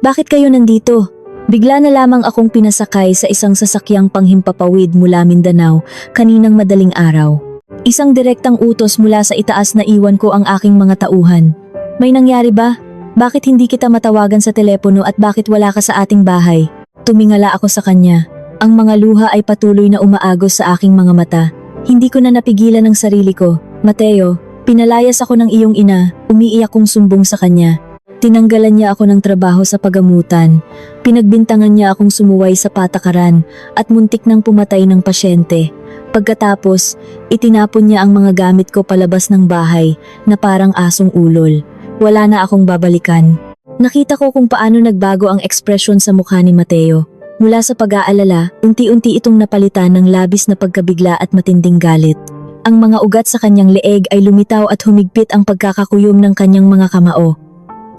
Bakit kayo nandito? Bigla na lamang akong pinasakay sa isang sasakyang panghimpapawid mula Mindanao kaninang madaling araw. Isang direktang utos mula sa itaas na iwan ko ang aking mga tauhan. May nangyari ba? Bakit hindi kita matawagan sa telepono at bakit wala ka sa ating bahay? Tumingala ako sa kanya. Ang mga luha ay patuloy na umaagos sa aking mga mata. Hindi ko na napigilan ang sarili ko. Mateo, pinalayas ako ng iyong ina, umiiyak kong sumbong sa kanya. Tinanggalan niya ako ng trabaho sa pagamutan. Pinagbintangan niya akong sumuway sa patakaran at muntik nang pumatay ng pasyente. Pagkatapos, itinapon niya ang mga gamit ko palabas ng bahay na parang asong ulol. Wala na akong babalikan. Nakita ko kung paano nagbago ang ekspresyon sa mukha ni Mateo. Mula sa pag-aalala, unti-unti itong napalitan ng labis na pagkabigla at matinding galit. Ang mga ugat sa kanyang leeg ay lumitaw at humigpit ang pagkakakuyom ng kanyang mga kamao.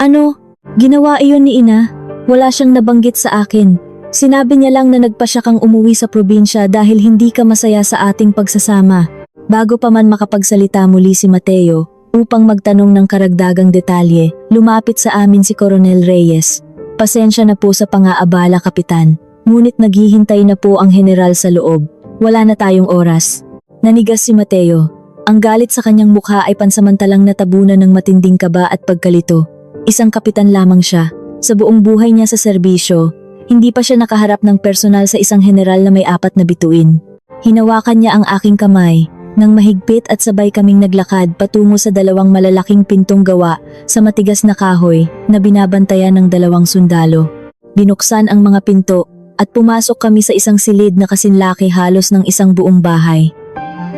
Ano? Ginawa iyon ni ina? Wala siyang nabanggit sa akin. Sinabi niya lang na nagpasya kang umuwi sa probinsya dahil hindi ka masaya sa ating pagsasama. Bago pa man makapagsalita muli si Mateo, upang magtanong ng karagdagang detalye, lumapit sa amin si Coronel Reyes. Pasensya na po sa pang-aabala, Kapitan. Ngunit naghihintay na po ang general sa loob. Wala na tayong oras. Nanigas si Mateo. Ang galit sa kanyang mukha ay pansamantalang natabunan ng matinding kaba at pagkalito. Isang kapitan lamang siya. Sa buong buhay niya sa serbisyo, hindi pa siya nakaharap ng personal sa isang general na may 4 na bituin. Hinawakan niya ang aking kamay nang mahigpit at sabay kaming naglakad patungo sa 2 malalaking pintong gawa sa matigas na kahoy na binabantayan ng 2 sundalo. Binuksan ang mga pinto at pumasok kami sa isang silid na kasinlaki halos ng isang buong bahay.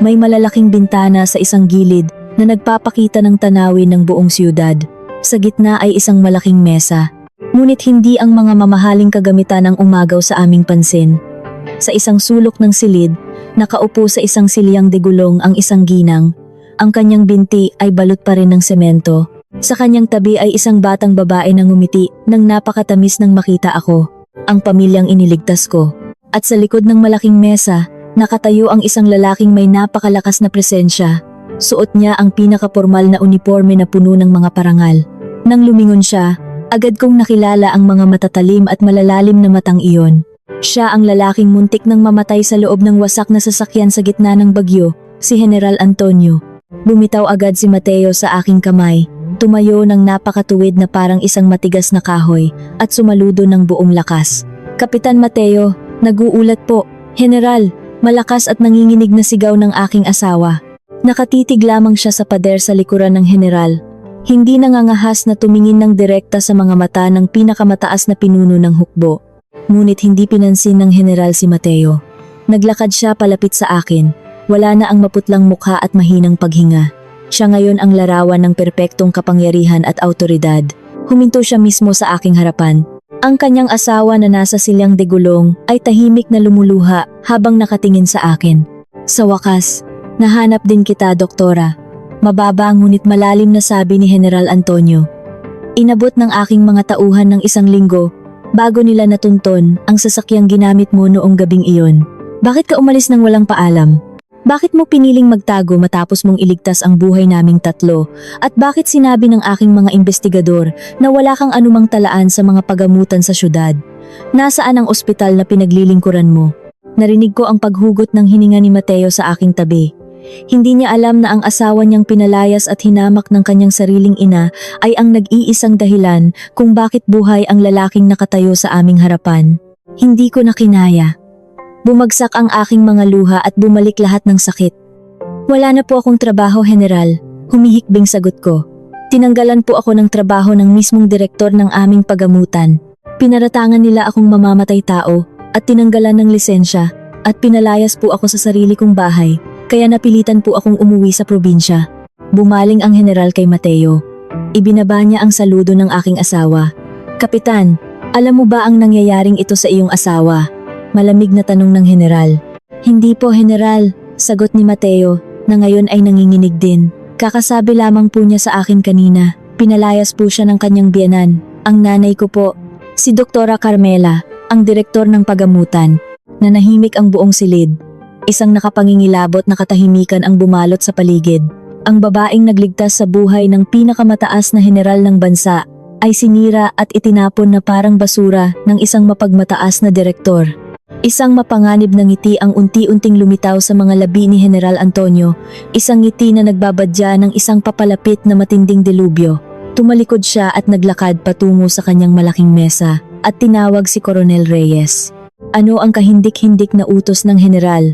May malalaking bintana sa isang gilid na nagpapakita ng tanawin ng buong siyudad. Sa gitna ay isang malaking mesa. Ngunit hindi ang mga mamahaling kagamitan ang umagaw sa aming pansin. Sa isang sulok ng silid, nakaupo sa isang silyang de gulong ang isang ginang. Ang kanyang binti ay balot pa rin ng semento. Sa kanyang tabi ay isang batang babae na ngumiti nang napakatamis nang makita ako, ang pamilyang iniligtas ko. At sa likod ng malaking mesa, nakatayo ang isang lalaking may napakalakas na presensya. Suot niya ang pinakapormal na uniforme na puno ng mga parangal. Nang lumingon siya, agad kong nakilala ang mga matatalim at malalalim na matang iyon. Siya ang lalaking muntik nang mamatay sa loob ng wasak na sasakyan sa gitna ng bagyo, si General Antonio. Bumitaw agad si Mateo sa aking kamay, tumayo ng napakatuwid na parang isang matigas na kahoy at sumaludo ng buong lakas. Kapitan Mateo, naguulat po. General, malakas at nanginginig na sigaw ng aking asawa. Nakatitig lamang siya sa pader sa likuran ng general. Hindi nangangahas na tumingin ng direkta sa mga mata ng pinakamataas na pinuno ng hukbo. Ngunit hindi pinansin ng general si Mateo. Naglakad siya palapit sa akin. Wala na ang maputlang mukha at mahinang paghinga. Siya ngayon ang larawan ng perpektong kapangyarihan at autoridad. Huminto siya mismo sa aking harapan. Ang kanyang asawa na nasa silyang de gulong ay tahimik na lumuluha habang nakatingin sa akin. Sa wakas, nahanap din kita, Doktora. Mababa ngunit malalim na sabi ni General Antonio. Inabot ng aking mga tauhan ng 1 linggo bago nila natunton ang sasakyang ginamit mo noong gabing iyon. Bakit ka umalis nang walang paalam? Bakit mo piniling magtago matapos mong iligtas ang buhay naming 3? At bakit sinabi ng aking mga investigador na wala kang anumang talaan sa mga pagamutan sa syudad? Nasaan ang ospital na pinaglilingkuran mo? Narinig ko ang paghugot ng hininga ni Mateo sa aking tabi. Hindi niya alam na ang asawa niyang pinalayas at hinamak ng kanyang sariling ina ay ang nag-iisang dahilan kung bakit buhay ang lalaking nakatayo sa aming harapan. Hindi ko na kinaya. Bumagsak ang aking mga luha at bumalik lahat ng sakit. Wala na po akong trabaho, General. Humihikbing sagot ko. Tinanggalan po ako ng trabaho ng mismong direktor ng aming pagamutan. Pinaratangan nila akong mamamatay tao at tinanggalan ng lisensya at pinalayas po ako sa sarili kong bahay kaya napilitan po akong umuwi sa probinsya. Bumaling ang General kay Mateo. Ibinaba niya ang saludo ng aking asawa. Kapitan, alam mo ba ang nangyayaring ito sa iyong asawa? Malamig na tanong ng General. Hindi po, General, sagot ni Mateo na ngayon ay nanginginig din. Kakasabi lamang po niya sa akin kanina. Pinalayas po siya ng kanyang biyenan. Ang nanay ko po, si Doktora Carmela, ang direktor ng pagamutan. Nanahimik ang buong silid. Isang nakapangingilabot na katahimikan ang bumalot sa paligid. Ang babaeng nagligtas sa buhay ng pinakamataas na general ng bansa ay sinira at itinapon na parang basura ng isang mapagmataas na direktor. Isang mapanganib na ngiti ang unti-unting lumitaw sa mga labi ni General Antonio, isang ngiti na nagbabadya ng isang papalapit na matinding delubyo. Tumalikod siya at naglakad patungo sa kanyang malaking mesa at tinawag si Coronel Reyes. Ano ang kahindik-hindik na utos ng General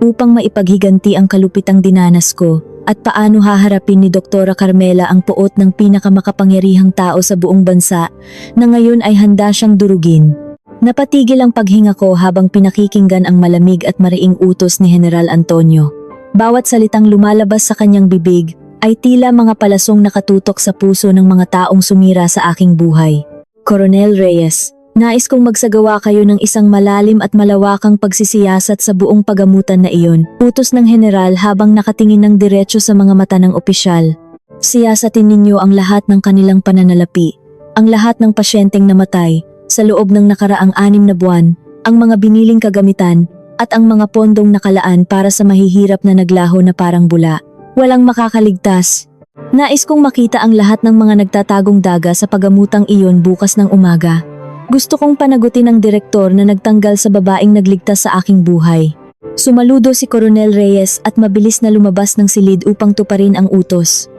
upang maipaghiganti ang kalupitang dinanas ko at paano haharapin ni Doktora Carmela ang puot ng pinakamakapangyarihang tao sa buong bansa na ngayon ay handa siyang durugin. Napatigil ang paghinga ko habang pinakikinggan ang malamig at mariing utos ni General Antonio. Bawat salitang lumalabas sa kanyang bibig ay tila mga palasong nakatutok sa puso ng mga taong sumira sa aking buhay. Coronel Reyes, nais kong magsagawa kayo ng isang malalim at malawakang pagsisiyasat sa buong pagamutan na iyon. Utos ng General habang nakatingin ng diretso sa mga mata ng opisyal. Siyasatin ninyo ang lahat ng kanilang pananalapi, ang lahat ng pasyenteng namatay sa loob ng nakaraang 6 na buwan, ang mga biniling kagamitan at ang mga pondong nakalaan para sa mahihirap na naglaho na parang bula. Walang makakaligtas. Nais kong makita ang lahat ng mga nagtatagong daga sa pagamutang iyon bukas ng umaga. Gusto kong panagutin ang direktor na nagtanggal sa babaeng nagligtas sa aking buhay. Sumaludo si Coronel Reyes at mabilis na lumabas ng silid upang tuparin ang utos.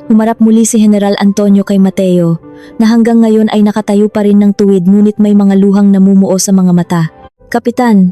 Humarap muli si General Antonio kay Mateo na hanggang ngayon ay nakatayo pa rin ng tuwid ngunit may mga luhang namumuo sa mga mata. Kapitan,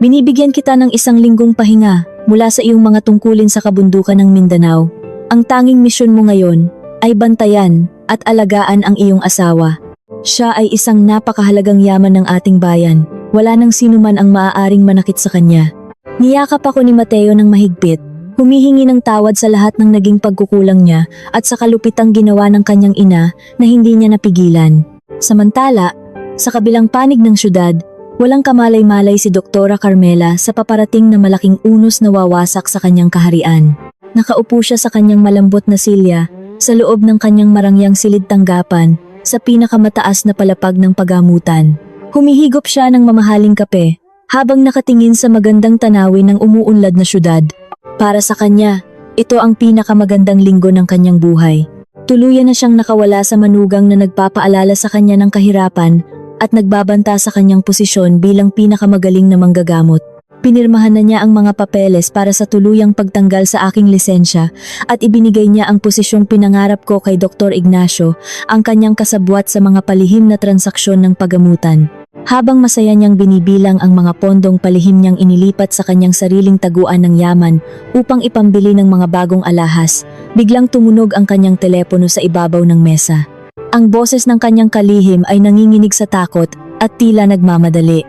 binibigyan kita ng 1 linggong pahinga mula sa iyong mga tungkulin sa kabundukan ng Mindanao. Ang tanging misyon mo ngayon ay bantayan at alagaan ang iyong asawa. Siya ay isang napakahalagang yaman ng ating bayan. Wala nang sinuman ang maaaring manakit sa kanya. Niyakap ako ni Mateo ng mahigpit. Humihingi ng tawad sa lahat ng naging pagkukulang niya at sa kalupitang ginawa ng kanyang ina na hindi niya napigilan. Samantala, sa kabilang panig ng syudad, walang kamalay-malay si Doktora Carmela sa paparating na malaking unos na wawasak sa kanyang kaharian. Nakaupo siya sa kanyang malambot na silya sa loob ng kanyang marangyang silid tanggapan sa pinakamataas na palapag ng pagamutan. Humihigop siya ng mamahaling kape habang nakatingin sa magandang tanawin ng umuunlad na syudad. Para sa kanya, ito ang pinakamagandang linggo ng kanyang buhay. Tuluyan na siyang nakawala sa manugang na nagpapaalala sa kanya ng kahirapan at nagbabanta sa kanyang posisyon bilang pinakamagaling na manggagamot. Pinirmahan na niya ang mga papeles para sa tuluyang pagtanggal sa aking lisensya at ibinigay niya ang posisyong pinangarap ko kay Dr. Ignacio, ang kanyang kasabwat sa mga palihim na transaksyon ng pagamutan. Habang masaya niyang binibilang ang mga pondong palihim niyang inilipat sa kanyang sariling taguan ng yaman upang ipambili ng mga bagong alahas, biglang tumunog ang kanyang telepono sa ibabaw ng mesa. Ang boses ng kanyang kalihim ay nanginginig sa takot at tila nagmamadali.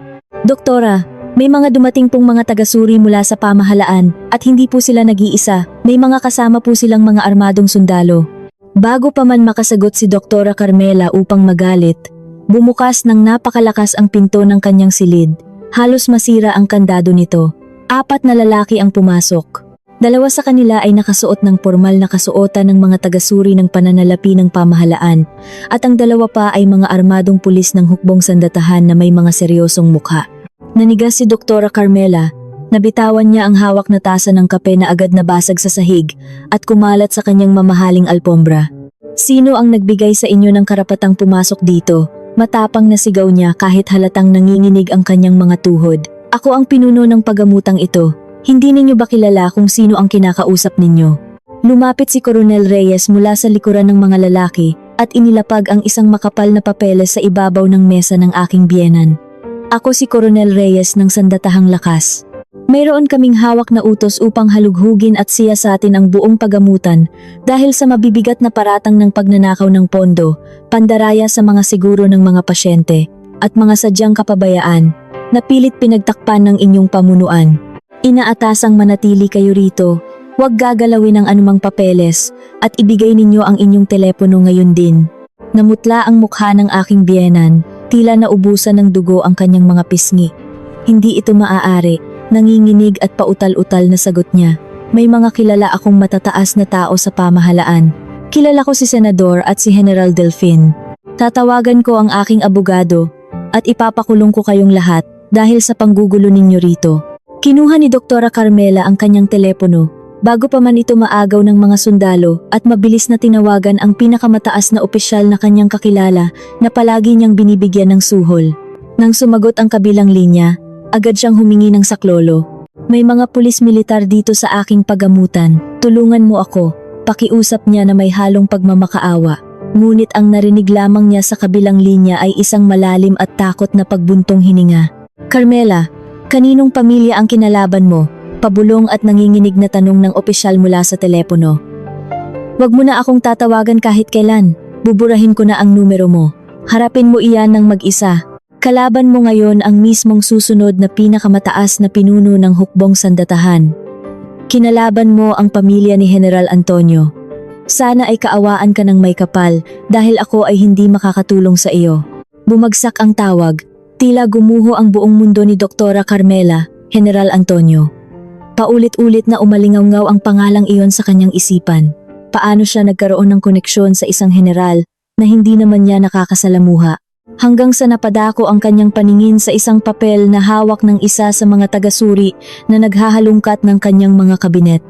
Doktora, may mga dumating pong mga tagasuri mula sa pamahalaan at hindi po sila nag-iisa, may mga kasama po silang mga armadong sundalo. Bago pa man makasagot si Doktora Carmela upang magalit, bumukas ng napakalakas ang pinto ng kanyang silid. Halos masira ang kandado nito. 4 na lalaki ang pumasok. 2 sa kanila ay nakasuot ng formal na kasuotan ng mga tagasuri ng pananalapi ng pamahalaan at ang 2 pa ay mga armadong pulis ng hukbong sandatahan na may mga seryosong mukha. Nanigas si Doktora Carmela. Nabitawan niya ang hawak na tasa ng kape na agad nabasag sa sahig at kumalat sa kanyang mamahaling alpombra. Sino ang nagbigay sa inyo ng karapatang pumasok dito? Matapang na sigaw niya kahit halatang nanginginig ang kanyang mga tuhod. Ako ang pinuno ng pagamutang ito. Hindi ninyo ba kilala kung sino ang kinakausap ninyo? Lumapit si Coronel Reyes mula sa likuran ng mga lalaki at inilapag ang isang makapal na papeles sa ibabaw ng mesa ng aking biyenan. Ako si Coronel Reyes ng Sandatahang Lakas. Mayroon kaming hawak na utos upang halughugin at siyasatin ang buong pagamutan dahil sa mabibigat na paratang ng pagnanakaw ng pondo, pandaraya sa mga siguro ng mga pasyente, at mga sadyang kapabayaan na pilit pinagtakpan ng inyong pamunuan. Inaatasang manatili kayo rito, huwag gagalawin ang anumang papeles, at ibigay ninyo ang inyong telepono ngayon din. Namutla ang mukha ng aking biyenan, tila naubusan ng dugo ang kanyang mga pisngi. Hindi ito maaari. Nanginginig at pautal-utal na sagot niya. May mga kilala akong matataas na tao sa pamahalaan. Kilala ko si Senador at si General Delfin. Tatawagan ko ang aking abogado at ipapakulong ko kayong lahat dahil sa panggugulo ninyo rito. Kinuha ni Doktora Carmela ang kanyang telepono bago pa man ito maagaw ng mga sundalo at mabilis na tinawagan ang pinakamataas na opisyal na kanyang kakilala na palagi niyang binibigyan ng suhol. Nang sumagot ang kabilang linya, agad siyang humingi ng saklolo. May mga pulis militar dito sa aking pagamutan. Tulungan mo ako. Pakiusap niya na may halong pagmamakaawa. Ngunit ang narinig lamang niya sa kabilang linya ay isang malalim at takot na pagbuntong hininga. Carmela, kaninong pamilya ang kinalaban mo? Pabulong at nanginginig na tanong ng opisyal mula sa telepono. Wag mo na akong tatawagan kahit kailan. Buburahin ko na ang numero mo. Harapin mo iyan ng mag-isa. Kalaban mo ngayon ang mismong susunod na pinakamataas na pinuno ng hukbong sandatahan. Kinalaban mo ang pamilya ni General Antonio. Sana ay kaawaan ka ng may kapal dahil ako ay hindi makakatulong sa iyo. Bumagsak ang tawag. Tila gumuho ang buong mundo ni Doktora Carmela, General Antonio. Paulit-ulit na umalingaw-ngaw ang pangalang iyon sa kanyang isipan. Paano siya nagkaroon ng koneksyon sa isang general na hindi naman niya nakakasalamuha? Hanggang sa napadako ang kanyang paningin sa isang papel na hawak ng isa sa mga taga-suri na naghahalungkat ng kanyang mga kabinet.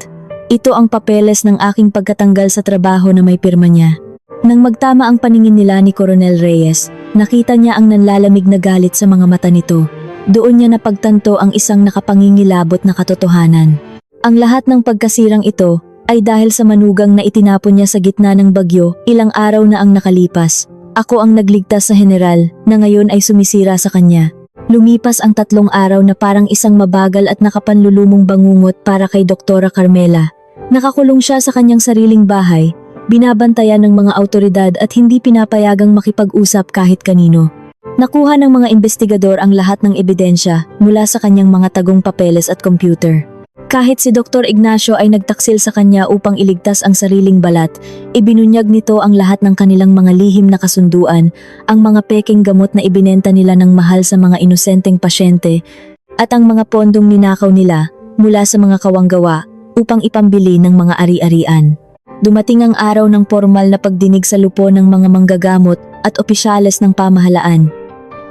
Ito ang papeles ng aking pagkatanggal sa trabaho na may pirma niya. Nang magtama ang paningin nila ni Coronel Reyes, nakita niya ang nanlalamig na galit sa mga mata nito. Doon niya napagtanto ang isang nakapangingilabot na katotohanan. Ang lahat ng pagkasirang ito ay dahil sa manugang na itinapon niya sa gitna ng bagyo ilang araw na ang nakalipas. Ako ang nagligtas sa general na ngayon ay sumisira sa kanya. Lumipas ang 3 araw na parang isang mabagal at nakapanlulumong bangungot para kay Doktora Carmela. Nakakulong siya sa kanyang sariling bahay, binabantayan ng mga awtoridad at hindi pinapayagang makipag-usap kahit kanino. Nakuha ng mga investigador ang lahat ng ebidensya mula sa kanyang mga tagong papeles at computer. Kahit si Dr. Ignacio ay nagtaksil sa kanya upang iligtas ang sariling balat, ibinunyag nito ang lahat ng kanilang mga lihim na kasunduan, ang mga peking gamot na ibinenta nila ng mahal sa mga inosenteng pasyente, at ang mga pondong ninakaw nila mula sa mga kawanggawa upang ipambili ng mga ari-arian. Dumating ang araw ng formal na pagdinig sa lupo ng mga manggagamot at opisyales ng pamahalaan.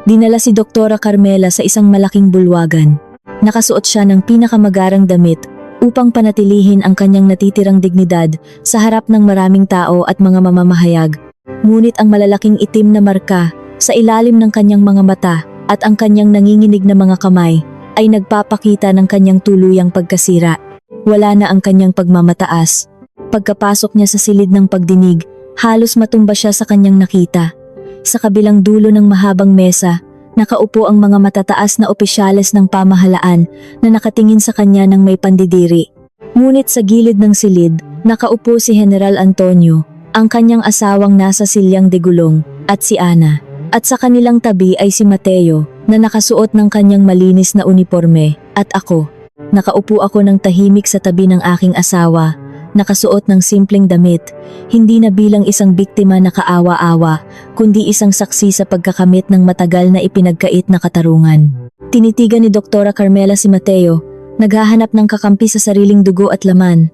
Dinala si Doktora Carmela sa isang malaking bulwagan. Nakasuot siya ng pinakamagarang damit upang panatilihin ang kanyang natitirang dignidad sa harap ng maraming tao at mga mamamahayag. Ngunit ang malalaking itim na marka sa ilalim ng kanyang mga mata at ang kanyang nanginginig na mga kamay ay nagpapakita ng kanyang tuluyang pagkasira. Wala na ang kanyang pagmamataas. Pagkapasok niya sa silid ng pagdinig, halos matumba siya sa kanyang nakita. Sa kabilang dulo ng mahabang mesa, nakaupo ang mga matataas na opisyales ng pamahalaan na nakatingin sa kanya ng may pandidiri. Ngunit sa gilid ng silid, nakaupo si General Antonio, ang kanyang asawang nasa silyang de gulong, at si Ana. At sa kanilang tabi ay si Mateo, na nakasuot ng kanyang malinis na uniforme, at ako. Nakaupo ako ng tahimik sa tabi ng aking asawa, nakasuot ng simpleng damit, hindi na bilang isang biktima na kaawa-awa, kundi isang saksi sa pagkakamit ng matagal na ipinagkait na katarungan. Tinitigan ni Doktora Carmela si Mateo, naghahanap ng kakampi sa sariling dugo at laman.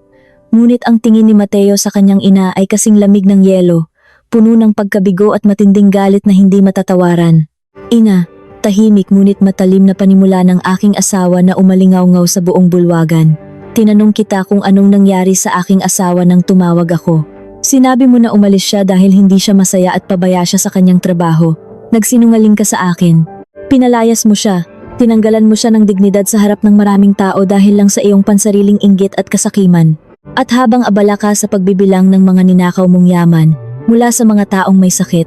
Ngunit ang tingin ni Mateo sa kanyang ina ay kasing lamig ng yelo, puno ng pagkabigo at matinding galit na hindi matatawaran. Ina, tahimik ngunit matalim na panimula ng aking asawa na umalingaw-ngaw sa buong bulwagan. Tinanong kita kung anong nangyari sa aking asawa nang tumawag ako. Sinabi mo na umalis siya dahil hindi siya masaya at pabaya siya sa kanyang trabaho. Nagsinungaling ka sa akin. Pinalayas mo siya. Tinanggalan mo siya ng dignidad sa harap ng maraming tao dahil lang sa iyong pansariling inggit at kasakiman. At habang abala ka sa pagbibilang ng mga ninakaw mong yaman mula sa mga taong may sakit,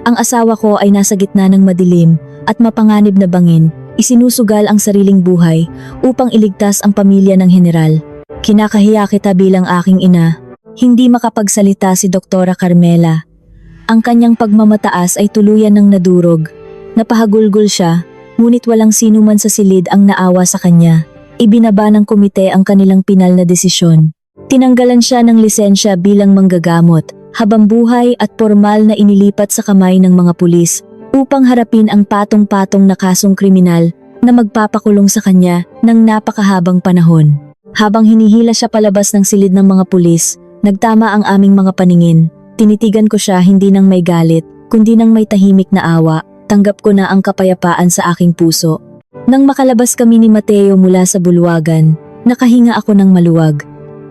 ang asawa ko ay nasa gitna ng madilim at mapanganib na bangin, isinusugal ang sariling buhay upang iligtas ang pamilya ng general. Kinakahiya kita bilang aking ina. Hindi makapagsalita si Doktora Carmela. Ang kanyang pagmamataas ay tuluyan ng nadurog. Napahagulgol siya, ngunit walang sino man sa silid ang naawa sa kanya. Ibinaba ng komite ang kanilang pinal na desisyon. Tinanggalan siya ng lisensya bilang manggagamot, habang buhay at formal na inilipat sa kamay ng mga pulis upang harapin ang patong-patong na kasong kriminal na magpapakulong sa kanya ng napakahabang panahon. Habang hinihila siya palabas ng silid ng mga pulis, nagtama ang aming mga paningin. Tinitigan ko siya hindi nang may galit, kundi nang may tahimik na awa. Tanggap ko na ang kapayapaan sa aking puso. Nang makalabas kami ni Mateo mula sa bulwagan, nakahinga ako ng maluwag.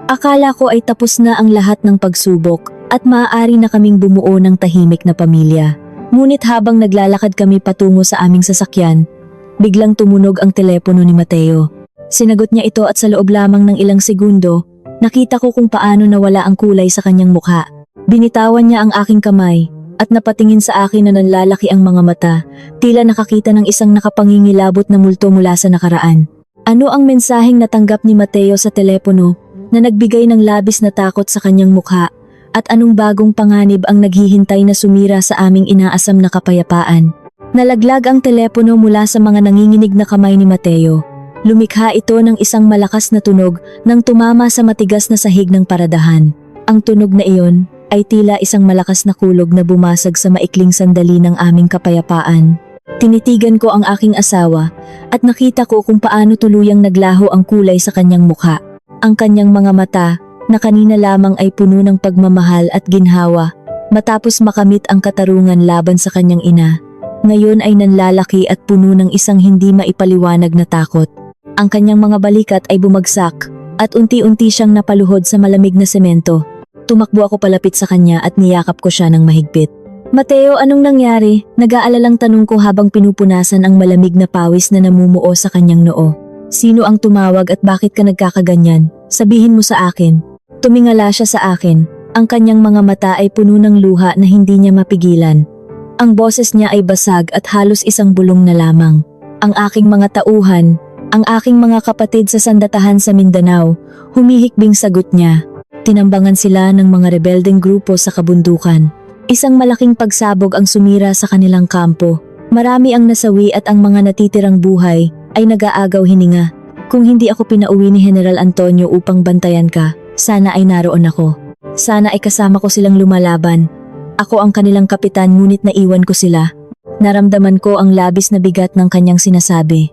Akala ko ay tapos na ang lahat ng pagsubok at maaari na kaming bumuo ng tahimik na pamilya. Ngunit habang naglalakad kami patungo sa aming sasakyan, biglang tumunog ang telepono ni Mateo. Sinagot niya ito at sa loob lamang ng ilang segundo, nakita ko kung paano nawala ang kulay sa kanyang mukha. Binitawan niya ang aking kamay at napatingin sa akin na nanlalaki ang mga mata, tila nakakita ng isang nakapangingilabot na multo mula sa nakaraan. Ano ang mensaheng natanggap ni Mateo sa telepono na nagbigay ng labis na takot sa kanyang mukha at anong bagong panganib ang naghihintay na sumira sa aming inaasam na kapayapaan? Nalaglag ang telepono mula sa mga nanginginig na kamay ni Mateo. Lumikha ito ng isang malakas na tunog nang tumama sa matigas na sahig ng paradahan. Ang tunog na iyon ay tila isang malakas na kulog na bumasag sa maikling sandali ng aming kapayapaan. Tinitigan ko ang aking asawa at nakita ko kung paano tuluyang naglaho ang kulay sa kanyang mukha. Ang kanyang mga mata na kanina lamang ay puno ng pagmamahal at ginhawa matapos makamit ang katarungan laban sa kanyang ina. Ngayon ay nanlalaki at puno ng isang hindi maipaliwanag na takot. Ang kanyang mga balikat ay bumagsak at unti-unti siyang napaluhod sa malamig na semento. Tumakbo ako palapit sa kanya at niyakap ko siya ng mahigpit. Mateo, anong nangyari? Nag-aalalang tanong ko habang pinupunasan ang malamig na pawis na namumuo sa kanyang noo. Sino ang tumawag at bakit ka nagkakaganyan? Sabihin mo sa akin. Tumingala siya sa akin. Ang kanyang mga mata ay puno ng luha na hindi niya mapigilan. Ang boses niya ay basag at halos isang bulong na lamang. Ang aking mga tauhan, ang aking mga kapatid sa sandatahan sa Mindanao, humihikbing sagot niya. Tinambangan sila ng mga rebeldeng grupo sa kabundukan. Isang malaking pagsabog ang sumira sa kanilang kampo. Marami ang nasawi at ang mga natitirang buhay ay nag-aagaw hininga. Kung hindi ako pinauwi ni General Antonio upang bantayan ka, sana ay naroon ako. Sana ay kasama ko silang lumalaban. Ako ang kanilang kapitan ngunit naiwan ko sila. Naramdaman ko ang labis na bigat ng kanyang sinasabi.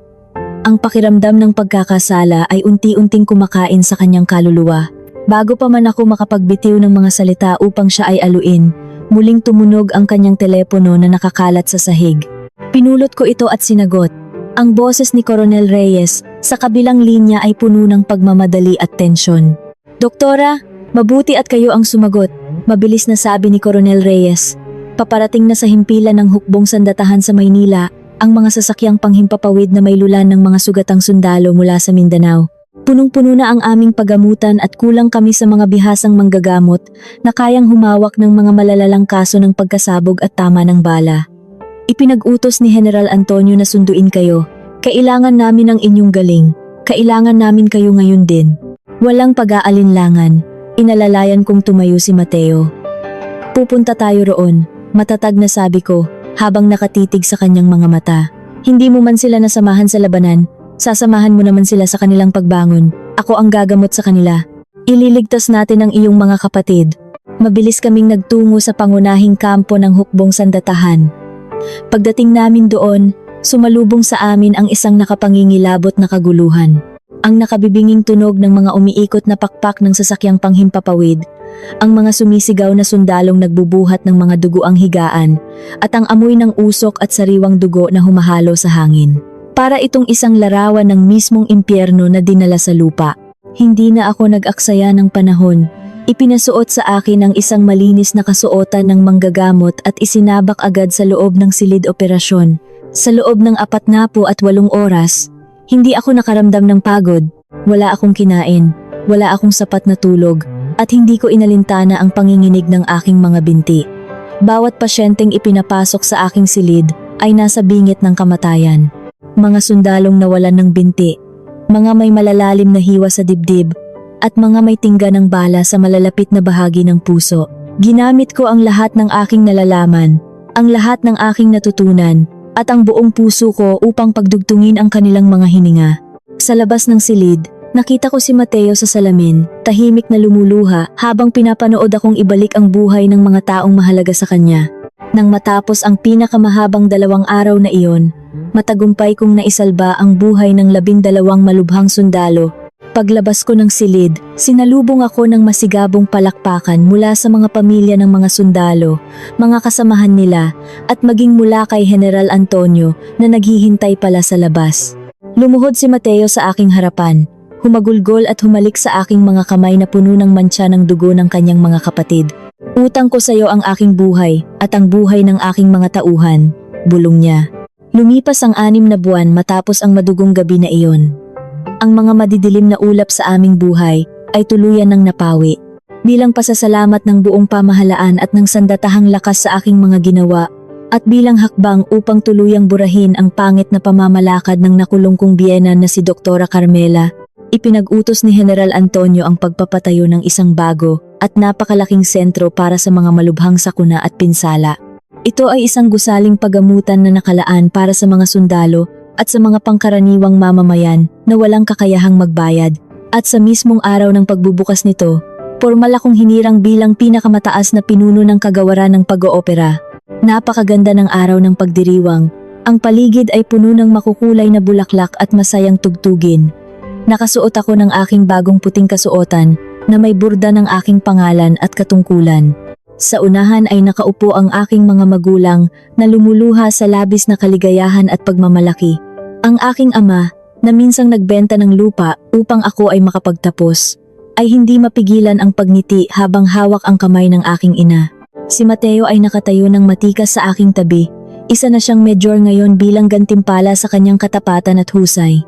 Ang pakiramdam ng pagkakasala ay unti-unting kumakain sa kanyang kaluluwa. Bago pa man ako makapagbitiw ng mga salita upang siya ay aluin, muling tumunog ang kanyang telepono na nakakalat sa sahig. Pinulot ko ito at sinagot. Ang boses ni Coronel Reyes sa kabilang linya ay puno ng pagmamadali at tensyon. Doktora, mabuti at kayo ang sumagot, mabilis na sabi ni Coronel Reyes. Paparating na sa himpilan ng hukbong sandatahan sa Maynila ang mga sasakyang panghimpapawid na may lulan ng mga sugatang sundalo mula sa Mindanao. Punong-puno na ang aming pagamutan at kulang kami sa mga bihasang manggagamot na kayang humawak ng mga malalalang kaso ng pagkasabog at tama ng bala. Ipinag-utos ni General Antonio na sunduin kayo. Kailangan namin ang inyong galing. Kailangan namin kayo ngayon din. Walang pag-aalinlangan. Inalalayan kong tumayo si Mateo. Pupunta tayo roon, matatag na sabi ko habang nakatitig sa kanyang mga mata. Hindi mo man sila nasamahan sa labanan. Sasamahan mo naman sila sa kanilang pagbangon. Ako ang gagamot sa kanila. Ililigtas natin ang iyong mga kapatid. Mabilis kaming nagtungo sa pangunahing kampo ng hukbong sandatahan. Pagdating namin doon, sumalubong sa amin ang isang nakapangingilabot na kaguluhan. Ang nakabibinging tunog ng mga umiikot na pakpak ng sasakyang panghimpapawid, ang mga sumisigaw na sundalong nagbubuhat ng mga duguang higaan, at ang amoy ng usok at sariwang dugo na humahalo sa hangin. Para itong isang larawan ng mismong impyerno na dinala sa lupa. Hindi na ako nag-aksaya ng panahon. Ipinasuot sa akin ang isang malinis na kasuotan ng manggagamot at isinabak agad sa loob ng silid operasyon. Sa loob ng 48 oras, hindi ako nakaramdam ng pagod, wala akong kinain, wala akong sapat na tulog, at hindi ko inalintana ang panginginig ng aking mga binti. Bawat pasyenteng ipinapasok sa aking silid ay nasa bingit ng kamatayan. Mga sundalong nawalan ng binti, mga may malalalim na hiwa sa dibdib, at mga may tingga ng bala sa malalapit na bahagi ng puso. Ginamit ko ang lahat ng aking nalalaman, ang lahat ng aking natutunan, at ang buong puso ko upang pagdugtungin ang kanilang mga hininga. Sa labas ng silid, nakita ko si Mateo sa salamin, tahimik na lumuluha habang pinapanood akong ibalik ang buhay ng mga taong mahalaga sa kanya. Nang matapos ang pinakamahabang 2 araw na iyon, matagumpay kong naisalba ang buhay ng 12 malubhang sundalo. Paglabas ko ng silid, sinalubong ako ng masigabong palakpakan mula sa mga pamilya ng mga sundalo, mga kasamahan nila, at maging mula kay General Antonio na naghihintay pala sa labas. Lumuhod si Mateo sa aking harapan, humagulgol at humalik sa aking mga kamay na puno ng mantsa ng dugo ng kanyang mga kapatid. Utang ko sa iyo ang aking buhay at ang buhay ng aking mga tauhan, bulong niya. Lumipas ang 6 na buwan matapos ang madugong gabi na iyon. Ang mga madidilim na ulap sa aming buhay ay tuluyan ng napawi. Bilang pasasalamat ng buong pamahalaan at ng sandatahang lakas sa aking mga ginawa, at bilang hakbang upang tuluyang burahin ang pangit na pamamalakad ng nakulong kong biyena na si Doktora Carmela, ipinag-utos ni General Antonio ang pagpapatayo ng isang bago at napakalaking sentro para sa mga malubhang sakuna at pinsala. Ito ay isang gusaling pagamutan na nakalaan para sa mga sundalo at sa mga pangkaraniwang mamamayan na walang kakayahang magbayad. At sa mismong araw ng pagbubukas nito, formal akong hinirang bilang pinakamataas na pinuno ng kagawaran ng pag-oopera. Napakaganda ng araw ng pagdiriwang. Ang paligid ay puno ng makukulay na bulaklak at masayang tugtugin. Nakasuot ako ng aking bagong puting kasuotan na may burda ng aking pangalan at katungkulan. Sa unahan ay nakaupo ang aking mga magulang na lumuluha sa labis na kaligayahan at pagmamalaki. Ang aking ama, na minsang nagbenta ng lupa upang ako ay makapagtapos, ay hindi mapigilan ang pagngiti habang hawak ang kamay ng aking ina. Si Mateo ay nakatayo ng matikas sa aking tabi. Isa na siyang major ngayon bilang gantimpala sa kanyang katapatan at husay.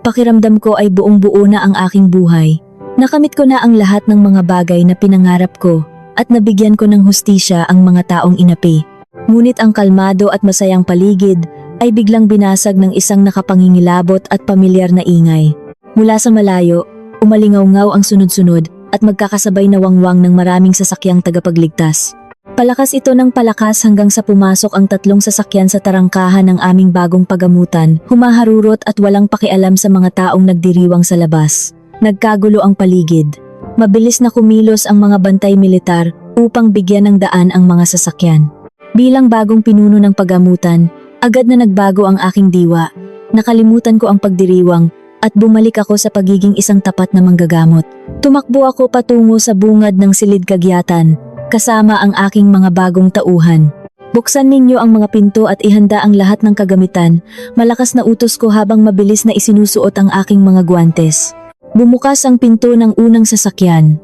Pakiramdam ko ay buong-buo na ang aking buhay. Nakamit ko na ang lahat ng mga bagay na pinangarap ko at nabigyan ko ng hustisya ang mga taong inapi. Ngunit ang kalmado at masayang paligid ay biglang binasag ng isang nakapangingilabot at pamilyar na ingay. Mula sa malayo, umalingaw-ngaw ang sunod-sunod at magkakasabay na wangwang ng maraming sasakyang tagapagligtas. Palakas ito ng palakas hanggang sa pumasok ang 3 sasakyan sa tarangkahan ng aming bagong pagamutan, humaharurot at walang pakialam sa mga taong nagdiriwang sa labas. Nagkagulo ang paligid. Mabilis na kumilos ang mga bantay militar upang bigyan ng daan ang mga sasakyan. Bilang bagong pinuno ng pagamutan, agad na nagbago ang aking diwa. Nakalimutan ko ang pagdiriwang at bumalik ako sa pagiging isang tapat na manggagamot. Tumakbo ako patungo sa bungad ng silid kagyatan, kasama ang aking mga bagong tauhan. Buksan ninyo ang mga pinto at ihanda ang lahat ng kagamitan, malakas na utos ko habang mabilis na isinusuot ang aking mga guwantes. Bumukas ang pinto ng unang sasakyan.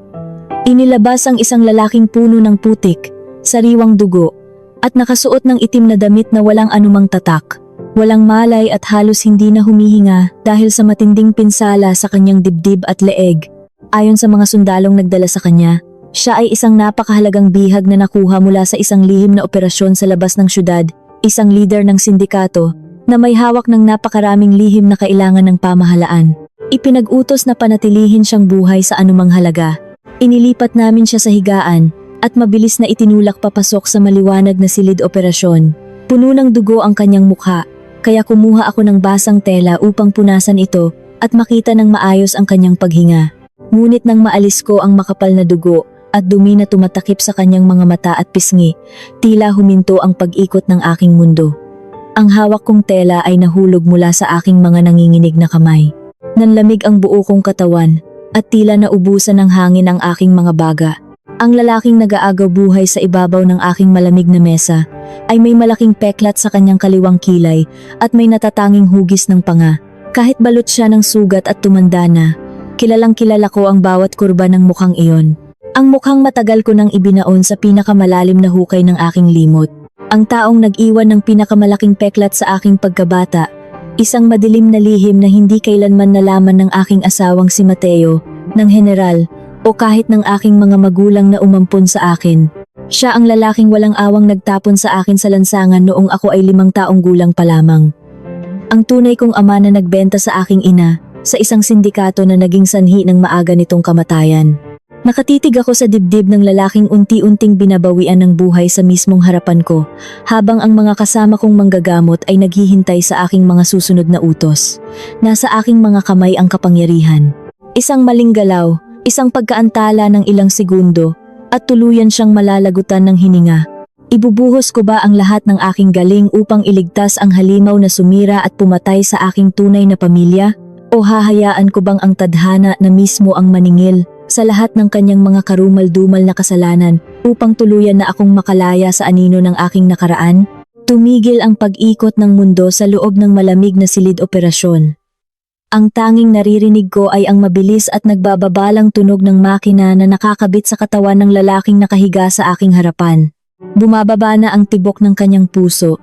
Inilabas ang isang lalaking puno ng putik, sariwang dugo, at nakasuot ng itim na damit na walang anumang tatak. Walang malay at halos hindi na humihinga dahil sa matinding pinsala sa kanyang dibdib at leeg. Ayon sa mga sundalong nagdala sa kanya, siya ay isang napakahalagang bihag na nakuha mula sa isang lihim na operasyon sa labas ng syudad, isang leader ng sindikato na may hawak ng napakaraming lihim na kailangan ng pamahalaan. Ipinag-utos na panatilihin siyang buhay sa anumang halaga. Inilipat namin siya sa higaan at mabilis na itinulak papasok sa maliwanag na silid operasyon. Puno ng dugo ang kanyang mukha, kaya kumuha ako ng basang tela upang punasan ito at makita ng maayos ang kanyang paghinga. Ngunit nang maalis ko ang makapal na dugo at dumi na tumatakip sa kanyang mga mata at pisngi, tila huminto ang pag-ikot ng aking mundo. Ang hawak kong tela ay nahulog mula sa aking mga nanginginig na kamay. Nanlamig ang buo kong katawan at tila naubusan ng hangin ang aking mga baga. Ang lalaking nag-aagaw buhay sa ibabaw ng aking malamig na mesa ay may malaking peklat sa kanyang kaliwang kilay at may natatanging hugis ng panga. Kahit balot siya ng sugat at tumanda na, kilalang kilala ko ang bawat kurba ng mukhang iyon. Ang mukhang matagal ko nang ibinaon sa pinakamalalim na hukay ng aking limot. Ang taong nag-iwan ng pinakamalaking peklat sa aking pagkabata, isang madilim na lihim na hindi kailanman nalaman ng aking asawang si Mateo, ng general, o kahit ng aking mga magulang na umampon sa akin. Siya ang lalaking walang awang nagtapon sa akin sa lansangan noong ako ay 5 taong gulang pa lamang. Ang tunay kong ama na nagbenta sa aking ina, sa isang sindikato na naging sanhi ng maaga nitong kamatayan. Nakatitig ako sa dibdib ng lalaking unti-unting binabawian ng buhay sa mismong harapan ko, habang ang mga kasama kong manggagamot ay naghihintay sa aking mga susunod na utos. Nasa aking mga kamay ang kapangyarihan. Isang maling galaw, isang pagkaantala ng ilang segundo, at tuluyan siyang malalagutan ng hininga. Ibubuhos ko ba ang lahat ng aking galing upang iligtas ang halimaw na sumira at pumatay sa aking tunay na pamilya? O hahayaan ko bang ang tadhana na mismo ang maningil sa lahat ng kanyang mga karumal-dumal na kasalanan upang tuluyan na akong makalaya sa anino ng aking nakaraan? Tumigil ang pag-ikot ng mundo sa loob ng malamig na silid operasyon. Ang tanging naririnig ko ay ang mabilis at nagbababalang tunog ng makina na nakakabit sa katawan ng lalaking nakahiga sa aking harapan. Bumababa na ang tibok ng kanyang puso.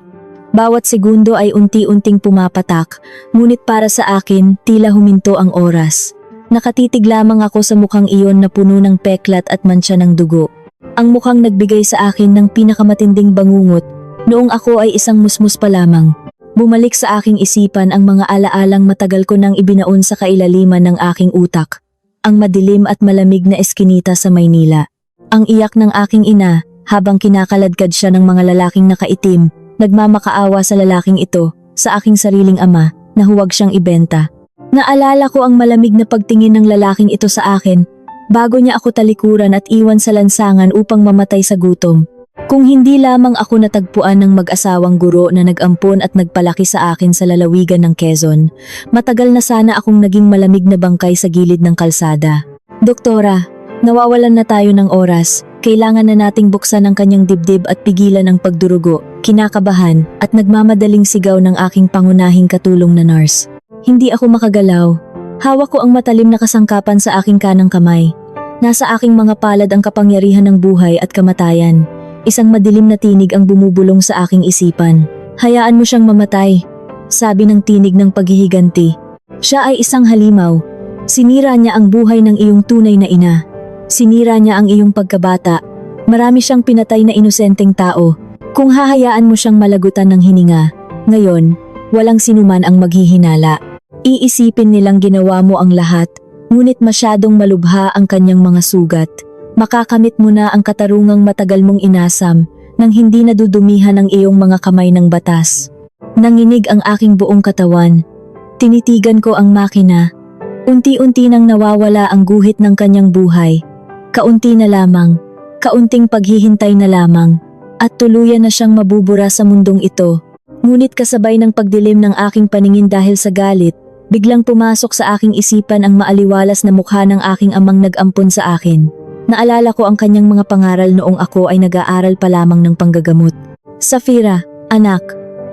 Bawat segundo ay unti-unting pumapatak, ngunit para sa akin, tila huminto ang oras. Nakatitig lamang ako sa mukhang iyon na puno ng peklat at mantsa ng dugo. Ang mukhang nagbigay sa akin ng pinakamatinding bangungot noong ako ay isang musmus pa lamang. Bumalik sa aking isipan ang mga alaalang matagal ko nang ibinaon sa kailaliman ng aking utak. Ang madilim at malamig na eskinita sa Maynila. Ang iyak ng aking ina habang kinakaladkad siya ng mga lalaking nakaitim, nagmamakaawa sa lalaking ito, sa aking sariling ama, na huwag siyang ibenta. Naalala ko ang malamig na pagtingin ng lalaking ito sa akin, bago niya ako talikuran at iwan sa lansangan upang mamatay sa gutom. Kung hindi lamang ako natagpuan ng mag-asawang guro na nag-ampon at nagpalaki sa akin sa lalawigan ng Quezon, matagal na sana akong naging malamig na bangkay sa gilid ng kalsada. Doktora, nawawalan na tayo ng oras. Kailangan na nating buksan ang kanyang dibdib at pigilan ang pagdurugo, kinakabahan at nagmamadaling sigaw ng aking pangunahing katulong na nurse. Hindi ako makagalaw. Hawak ko ang matalim na kasangkapan sa aking kanang kamay. Nasa aking mga palad ang kapangyarihan ng buhay at kamatayan. Isang madilim na tinig ang bumubulong sa aking isipan. Hayaan mo siyang mamatay, sabi ng tinig ng paghihiganti. Siya ay isang halimaw. Sinira niya ang buhay ng iyong tunay na ina. Sinira niya ang iyong pagkabata. Marami siyang pinatay na inosenteng tao. Kung hahayaan mo siyang malagutan ng hininga, ngayon, walang sinuman ang maghihinala. Iisipin nilang ginawa mo ang lahat, ngunit masyadong malubha ang kanyang mga sugat. Makakamit mo na ang katarungang matagal mong inasam nang hindi nadudumihan ang iyong mga kamay ng batas. Nanginig ang aking buong katawan. Tinitigan ko ang makina. Unti-unti nang nawawala ang guhit ng kanyang buhay. Kaunti na lamang, kaunting paghihintay na lamang, at tuluyan na siyang mabubura sa mundong ito. Ngunit kasabay ng pagdilim ng aking paningin dahil sa galit, biglang pumasok sa aking isipan ang maaliwalas na mukha ng aking amang nag-ampon sa akin. Naalala ko ang kanyang mga pangaral noong ako ay nag-aaral pa lamang ng panggagamot. Safira, anak,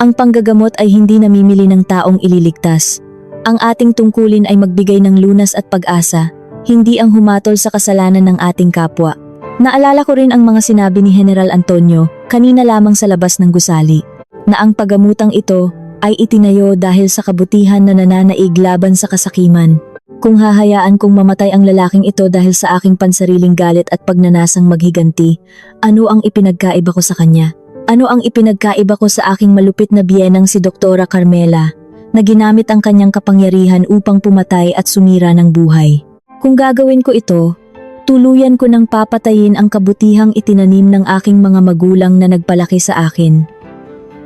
ang panggagamot ay hindi namimili ng taong ililigtas. Ang ating tungkulin ay magbigay ng lunas at pag-asa, hindi ang humatol sa kasalanan ng ating kapwa. Naalala ko rin ang mga sinabi ni General Antonio kanina lamang sa labas ng gusali, na ang paggamutang ito ay itinayo dahil sa kabutihan na nananaig laban sa kasakiman. Kung hahayaan kong mamatay ang lalaking ito dahil sa aking pansariling galit at pagnanasang maghiganti, ano ang ipinagkaiba ko sa kanya? Ano ang ipinagkaiba ko sa aking malupit na biyenang si Doktora Carmela, na ginamit ang kanyang kapangyarihan upang pumatay at sumira ng buhay? Kung gagawin ko ito, tuluyan ko nang papatayin ang kabutihang itinanim ng aking mga magulang na nagpalaki sa akin.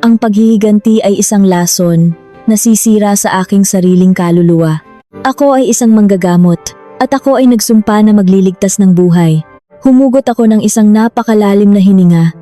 Ang paghihiganti ay isang lason, nasisira sa aking sariling kaluluwa. Ako ay isang manggagamot, at ako ay nagsumpa na magliligtas ng buhay. Humugot ako ng isang napakalalim na hininga.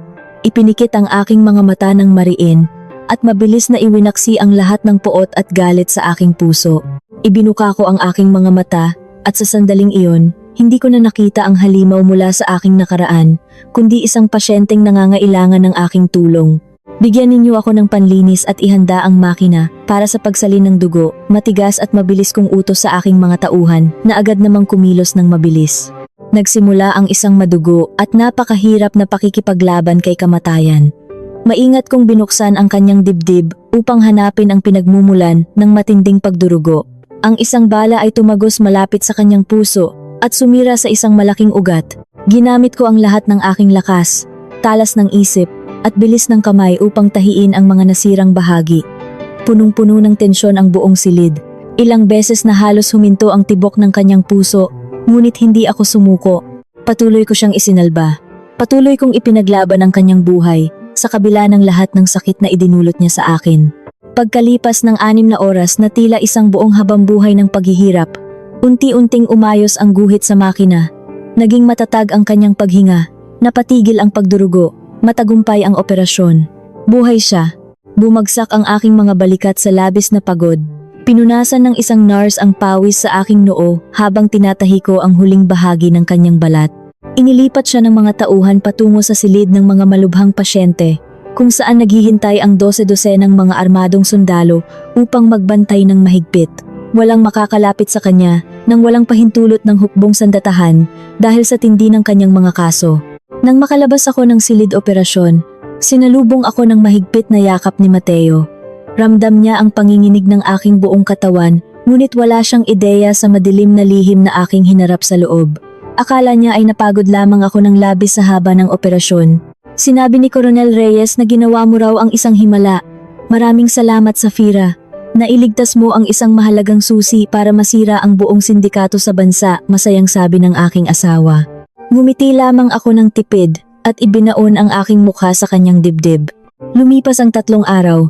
Ipinikit ang aking mga mata ng mariin, at mabilis na iwinaksi ang lahat ng poot at galit sa aking puso. Ibinuka ko ang aking mga mata, at sa sandaling iyon, hindi ko na nakita ang halimaw mula sa aking nakaraan, kundi isang pasyenteng nangangailangan ng aking tulong. Bigyan ninyo ako ng panlinis at ihanda ang makina para sa pagsalin ng dugo, matigas at mabilis kong utos sa aking mga tauhan na agad namang kumilos ng mabilis. Nagsimula ang isang madugo at napakahirap na pakikipaglaban kay kamatayan. Maingat kong binuksan ang kanyang dibdib upang hanapin ang pinagmumulan ng matinding pagdurugo. Ang isang bala ay tumagos malapit sa kanyang puso at sumira sa isang malaking ugat. Ginamit ko ang lahat ng aking lakas, talas ng isip at bilis ng kamay upang tahiin ang mga nasirang bahagi. Punong-puno ng tensyon ang buong silid. Ilang beses na halos huminto ang tibok ng kanyang puso, ngunit hindi ako sumuko. Patuloy ko siyang isinalba. Patuloy kong ipinaglaban ang kanyang buhay sa kabila ng lahat ng sakit na idinulot niya sa akin. Pagkalipas ng 6 na oras na tila isang buong habambuhay ng paghihirap, unti-unting umayos ang guhit sa makina. Naging matatag ang kanyang paghinga, napatigil ang pagdurugo, matagumpay ang operasyon. Buhay siya. Bumagsak ang aking mga balikat sa labis na pagod. Pinunasan ng isang nurse ang pawis sa aking noo habang tinatahi ko ang huling bahagi ng kanyang balat. Inilipat siya ng mga tauhan patungo sa silid ng mga malubhang pasyente, kung saan naghihintay ang 12 ng mga armadong sundalo upang magbantay ng mahigpit. Walang makakalapit sa kanya nang walang pahintulot ng hukbong sandatahan dahil sa tindi ng kanyang mga kaso. Nang makalabas ako ng silid operasyon, sinalubong ako ng mahigpit na yakap ni Mateo. Ramdam niya ang panginginig ng aking buong katawan, ngunit wala siyang ideya sa madilim na lihim na aking hinarap sa loob. Akala niya ay napagod lamang ako ng labis sa haba ng operasyon. Sinabi ni Coronel Reyes na ginawa mo raw ang isang himala. Maraming salamat, Safira. Nailigtas mo ang isang mahalagang susi para masira ang buong sindikato sa bansa, masayang sabi ng aking asawa. Ngumiti lamang ako ng tipid at ibinaon ang aking mukha sa kanyang dibdib. Lumipas ang 3 araw.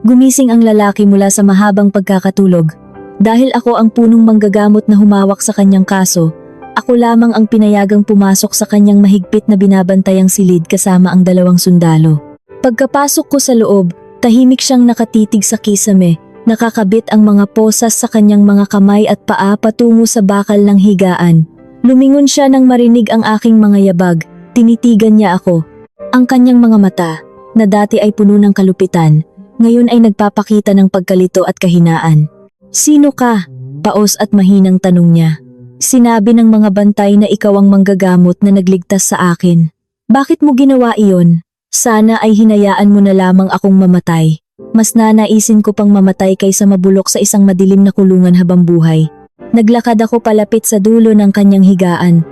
Gumising ang lalaki mula sa mahabang pagkakatulog. Dahil ako ang punong manggagamot na humawak sa kanyang kaso, ako lamang ang pinayagang pumasok sa kanyang mahigpit na binabantayang silid kasama ang 2 sundalo. Pagkapasok ko sa loob, tahimik siyang nakatitig sa kisame, nakakabit ang mga posas sa kanyang mga kamay at paa patungo sa bakal ng higaan. Lumingon siya nang marinig ang aking mga yabag, tinitigan niya ako. Ang kanyang mga mata, na dati ay puno ng kalupitan, ngayon ay nagpapakita ng pagkalito at kahinaan. Sino ka? Paos at mahinang tanong niya. Sinabi ng mga bantay na ikaw ang manggagamot na nagligtas sa akin. Bakit mo ginawa iyon? Sana ay hinayaan mo na lamang akong mamatay. Mas nanaisin ko pang mamatay kaysa mabulok sa isang madilim na kulungan habang buhay. Naglakad ako palapit sa dulo ng kanyang higaan.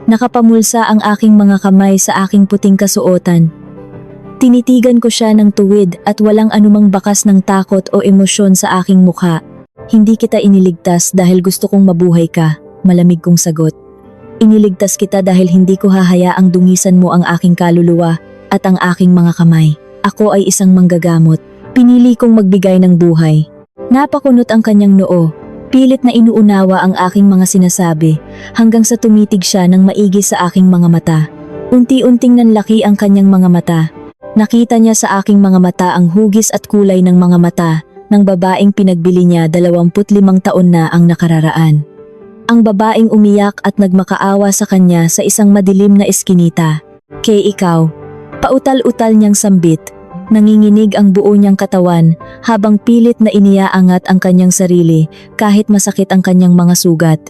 Nakapamulsa ang aking mga kamay sa aking puting kasuotan. Tinitigan ko siya ng tuwid at walang anumang bakas ng takot o emosyon sa aking mukha. Hindi kita iniligtas dahil gusto kong mabuhay ka. Malamig kong sagot. Iniligtas kita dahil hindi ko hahayaang dungisan mo ang aking kaluluwa at ang aking mga kamay. Ako ay isang manggagamot. Pinili kong magbigay ng buhay. Napakunot ang kanyang noo. Pilit na inuunawa ang aking mga sinasabi hanggang sa tumitig siya ng maigi sa aking mga mata. Unti-unting nanlaki ang kanyang mga mata. Nakita niya sa aking mga mata ang hugis at kulay ng mga mata ng babaeng pinagbili niya 25 taon na ang nakararaan. Ang babaeng umiyak at nagmakaawa sa kanya sa isang madilim na eskinita. Kay ikaw. Pautal-utal niyang sambit. Nanginginig ang buo niyang katawan habang pilit na iniaangat ang kanyang sarili kahit masakit ang kanyang mga sugat.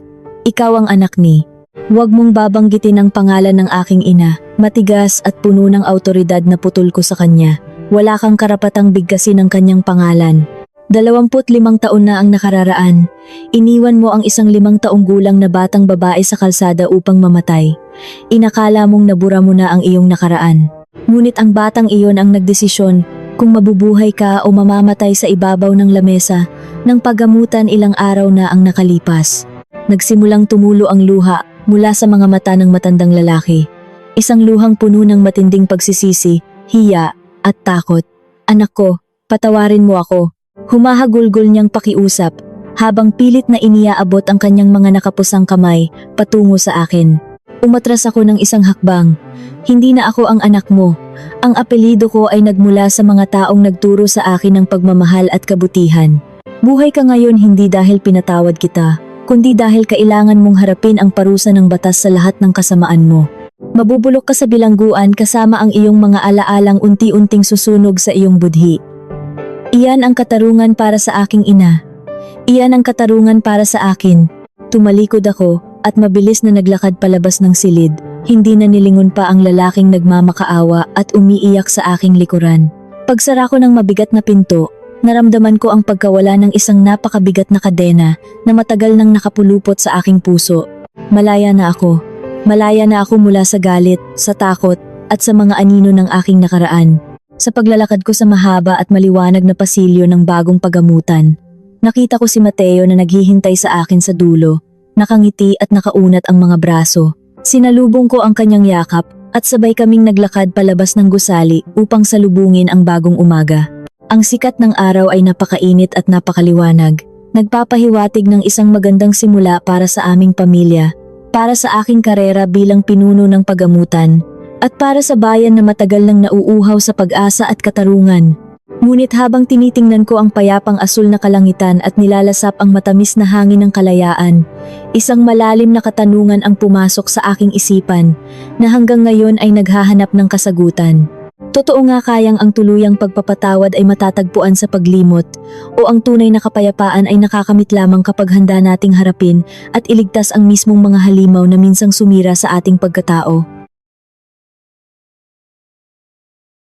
Ikaw ang anak ni. Huwag mong babanggitin ang pangalan ng aking ina. Matigas at puno ng autoridad na putol ko sa kanya. Wala kang karapatang bigkasin ang kanyang pangalan. 25 taon na ang nakararaan. Iniwan mo ang isang 5 taong gulang na batang babae sa kalsada upang mamatay. Inakala mong nabura mo na ang iyong nakaraan. Ngunit ang batang iyon ang nagdesisyon kung mabubuhay ka o mamamatay sa ibabaw ng lamesa ng paggamutan ilang araw na ang nakalipas. Nagsimulang tumulo ang luha mula sa mga mata ng matandang lalaki. Isang luhang puno ng matinding pagsisisi, hiya at takot. Anak ko, patawarin mo ako. Humahagulgol niyang pakiusap habang pilit na iniaabot ang kanyang mga nakapusang kamay patungo sa akin. Umatras ako ng isang hakbang. Hindi na ako ang anak mo. Ang apelyido ko ay nagmula sa mga taong nagturo sa akin ng pagmamahal at kabutihan. Buhay ka ngayon hindi dahil pinatawad kita, kundi dahil kailangan mong harapin ang parusa ng batas sa lahat ng kasamaan mo. Mabubulok ka sa bilangguan kasama ang iyong mga alaalang unti-unting susunog sa iyong budhi. Iyan ang katarungan para sa aking ina. Iyan ang katarungan para sa akin. Tumalikod ako at mabilis na naglakad palabas ng silid. Hindi na nilingon pa ang lalaking nagmamakaawa at umiiyak sa aking likuran. Pagsara ko ng mabigat na pinto, naramdaman ko ang pagkawala ng isang napakabigat na kadena na matagal nang nakapulupot sa aking puso. Malaya na ako. Malaya na ako mula sa galit, sa takot, at sa mga anino ng aking nakaraan. Sa paglalakad ko sa mahaba at maliwanag na pasilyo ng bagong pagamutan, nakita ko si Mateo na naghihintay sa akin sa dulo. Nakangiti at nakaunat ang mga braso. Sinalubong ko ang kanyang yakap at sabay kaming naglakad palabas ng gusali upang salubungin ang bagong umaga. Ang sikat ng araw ay napakainit at napakaliwanag. Nagpapahiwatig ng isang magandang simula para sa aming pamilya, para sa aking karera bilang pinuno ng pagamutan, at para sa bayan na matagal nang nauuhaw sa pag-asa at katarungan. Ngunit habang tinitingnan ko ang payapang asul na kalangitan at nilalasap ang matamis na hangin ng kalayaan, isang malalim na katanungan ang pumasok sa aking isipan na hanggang ngayon ay naghahanap ng kasagutan. Totoo nga kayang ang tuluyang pagpapatawad ay matatagpuan sa paglimot, o ang tunay na kapayapaan ay nakakamit lamang kapag handa nating harapin at iligtas ang mismong mga halimaw na minsang sumira sa ating pagkatao?